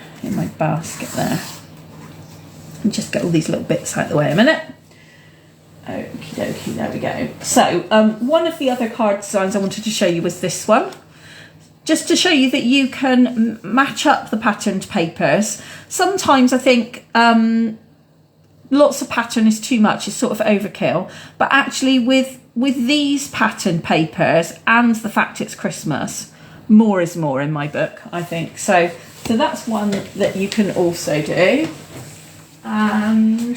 basket there. And just get all these little bits out of the way a minute. Okie dokie, there we go. So one of the other card designs I wanted to show you was this one. Just to show you that you can match up the patterned papers. Sometimes I think lots of pattern is too much, it's sort of overkill. But actually with these patterned papers and the fact it's Christmas, more is more in my book, I think. So that's one that you can also do. And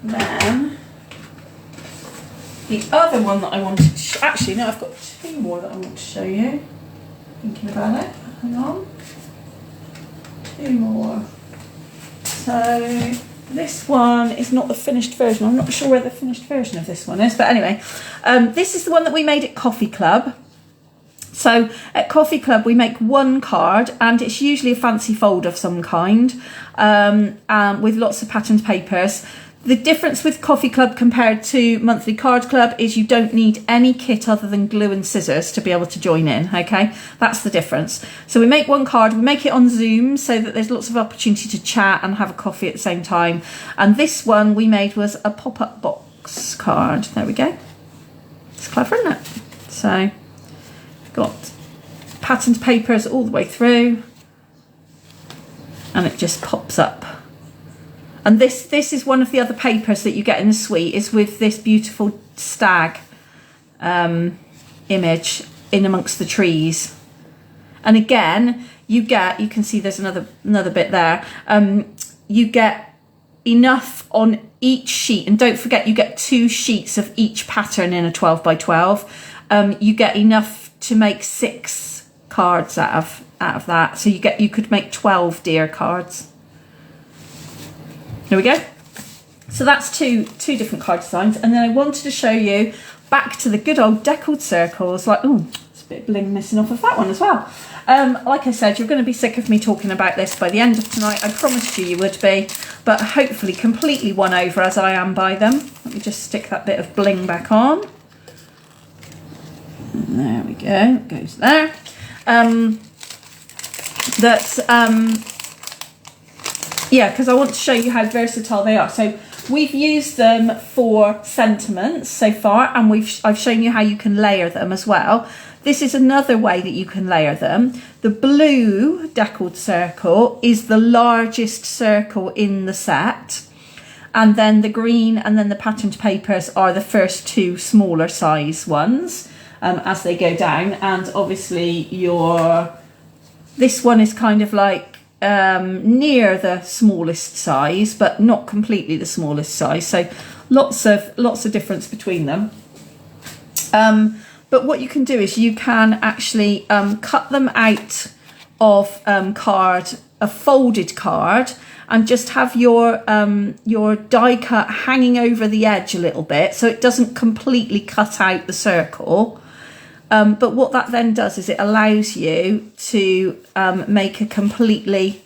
then the other one that I wanted to actually no, I've got 2 more that I want to show you. Thinking about it, hang on. 2 more. So this one is not the finished version. I'm not sure where the finished version of this one is, but anyway, this is the one that we made at Coffee Club. So at Coffee Club we make 1 card, and it's usually a fancy fold of some kind, with lots of patterned papers. The difference with Coffee Club compared to Monthly Card Club is you don't need any kit other than glue and scissors to be able to join in, okay? That's the difference. So we make 1 card, we make it on Zoom so that there's lots of opportunity to chat and have a coffee at the same time. And this one we made was a pop-up box card. There we go. It's clever, isn't it? So got patterned papers all the way through, and it just pops up. And this is one of the other papers that you get in the suite, is with this beautiful stag image in amongst the trees. And again, you can see there's another bit there. You get enough on each sheet, and don't forget you get 2 sheets of each pattern in a 12 by 12. You get enough to make 6 cards out of that. So you could make 12 deer cards. There we go. So that's two different card designs. And then I wanted to show you back to the good old deckled circles. Like, oh, there's a bit of bling missing off of that one as well. Like I said, you're going to be sick of me talking about this by the end of tonight. I promised you would be, but hopefully completely won over as I am by them. Let me just stick that bit of bling back on. And there we go, it goes there. Yeah, because I want to show you how versatile they are. So we've used them for sentiments so far, and I've shown you how you can layer them as well. This is another way that you can layer them. The blue deckled circle is the largest circle in the set, and then the green and then the patterned papers are the first 2 smaller size ones. As they go down, and obviously this one is kind of like near the smallest size, but not completely the smallest size. So lots of difference between them. But what you can do is you can actually cut them out of a folded card, and just have your die cut hanging over the edge a little bit, so it doesn't completely cut out the circle. But what that then does is it allows you to make a completely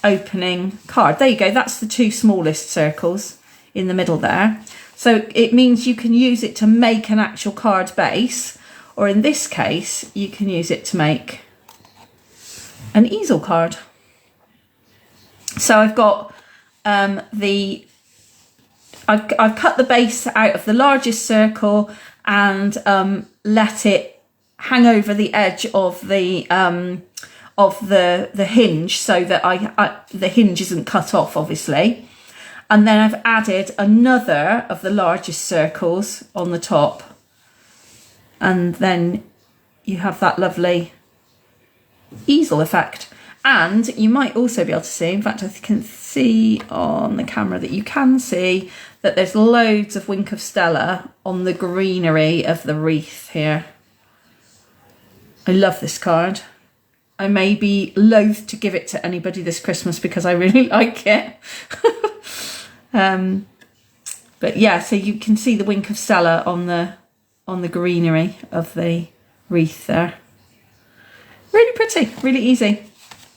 opening card. There you go, that's the 2 smallest circles in the middle there. So it means you can use it to make an actual card base, or in this case, you can use it to make an easel card. So I've got I've cut the base out of the largest circle and let it hang over the edge of the hinge, so that the hinge isn't cut off, obviously. And then I've added another of the largest circles on the top. And then you have that lovely easel effect. And you might also be able to see, in fact I can see on the camera that you can see that there's loads of Wink of Stella on the greenery of the wreath here. I love this card. I may be loath to give it to anybody this Christmas because I really like it. But yeah, so you can see the Wink of Stella on the greenery of the wreath there. Really pretty, really easy.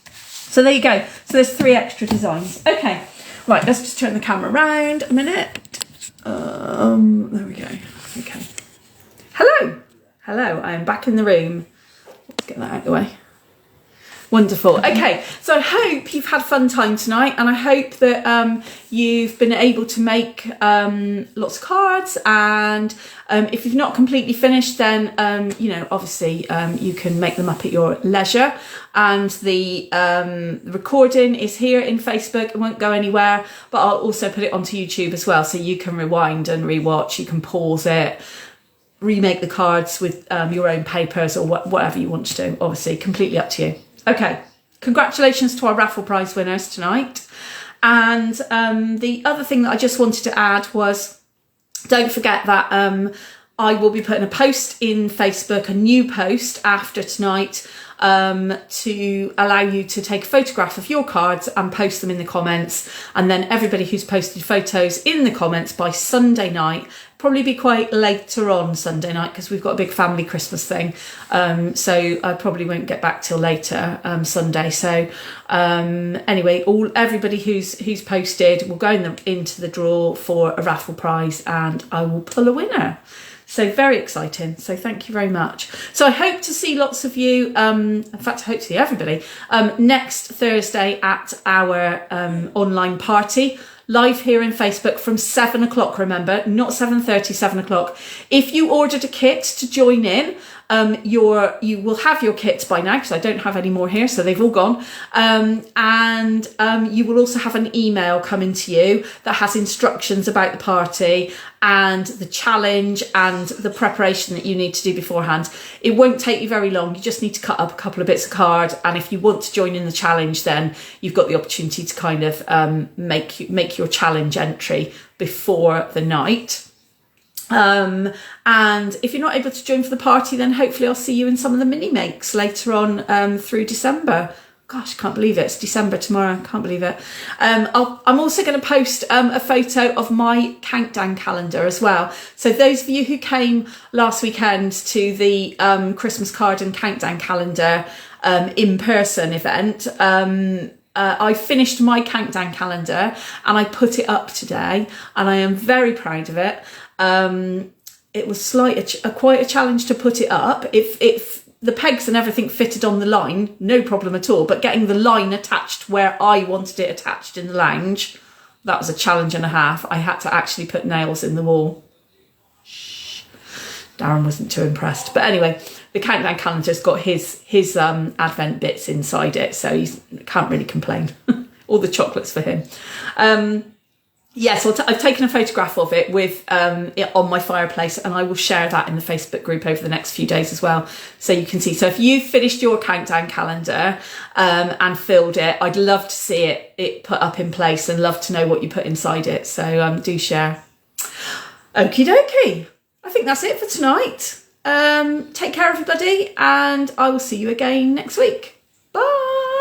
So there you go. So there's 3 extra designs. Okay, right, let's just turn the camera around a minute. There we go. Okay. Hello. Hello, I am back in the room. Let's get that out of the way. Wonderful. Okay, so I hope you've had fun time tonight, and I hope that you've been able to make lots of cards, and if you've not completely finished, then you know, obviously you can make them up at your leisure. And the recording is here in Facebook. It won't go anywhere, but I'll also put it onto YouTube as well, so you can rewind and rewatch. You can pause it, remake the cards with your own papers or whatever you want to do. Obviously, completely up to you. Okay, congratulations to our raffle prize winners tonight. And the other thing that I just wanted to add was, don't forget that I will be putting a post in Facebook, a new post after tonight, to allow you to take a photograph of your cards and post them in the comments. And then everybody who's posted photos in the comments by Sunday night, probably be quite later on Sunday night because we've got a big family Christmas thing. So I probably won't get back till later Sunday. So anyway, everybody who's posted will go into the draw for a raffle prize, and I will pull a winner. So very exciting. So thank you very much. So I hope to see lots of you, in fact, I hope to see everybody, next Thursday at our online party, live here in Facebook from 7 o'clock, remember, not 7:30, 7 o'clock. If you ordered a kit to join in, you will have your kits by now, because I don't have any more here, so they've all gone. And you will also have an email coming to you that has instructions about the party and the challenge and the preparation that you need to do beforehand. It won't take you very long. You just need to cut up a couple of bits of card, and if you want to join in the challenge, then you've got the opportunity to kind of make your challenge entry before the night. And if you're not able to join for the party, then hopefully I'll see you in some of the mini makes later on through December. Gosh, I can't believe it. It's December tomorrow. I can't believe it. I'm also going to post a photo of my countdown calendar as well. So those of you who came last weekend to the Christmas card and countdown calendar in-person event, I finished my countdown calendar and I put it up today, and I am very proud of it. It was quite a challenge to put it up. If the pegs and everything fitted on the line, no problem at all. But getting the line attached where I wanted it attached in the lounge, that was a challenge and a half. I had to actually put nails in the wall. Shh. Darren wasn't too impressed. But anyway, the countdown calendar's got his advent bits inside it, so he can't really complain. All the chocolates for him. Yes, I've taken a photograph of it with it on my fireplace, and I will share that in the Facebook group over the next few days as well, so you can see. So if you've finished your countdown calendar and filled it, I'd love to see it put up in place, and love to know what you put inside it. So do share. Okie dokie. I think that's it for tonight. Take care, everybody, and I will see you again next week. Bye.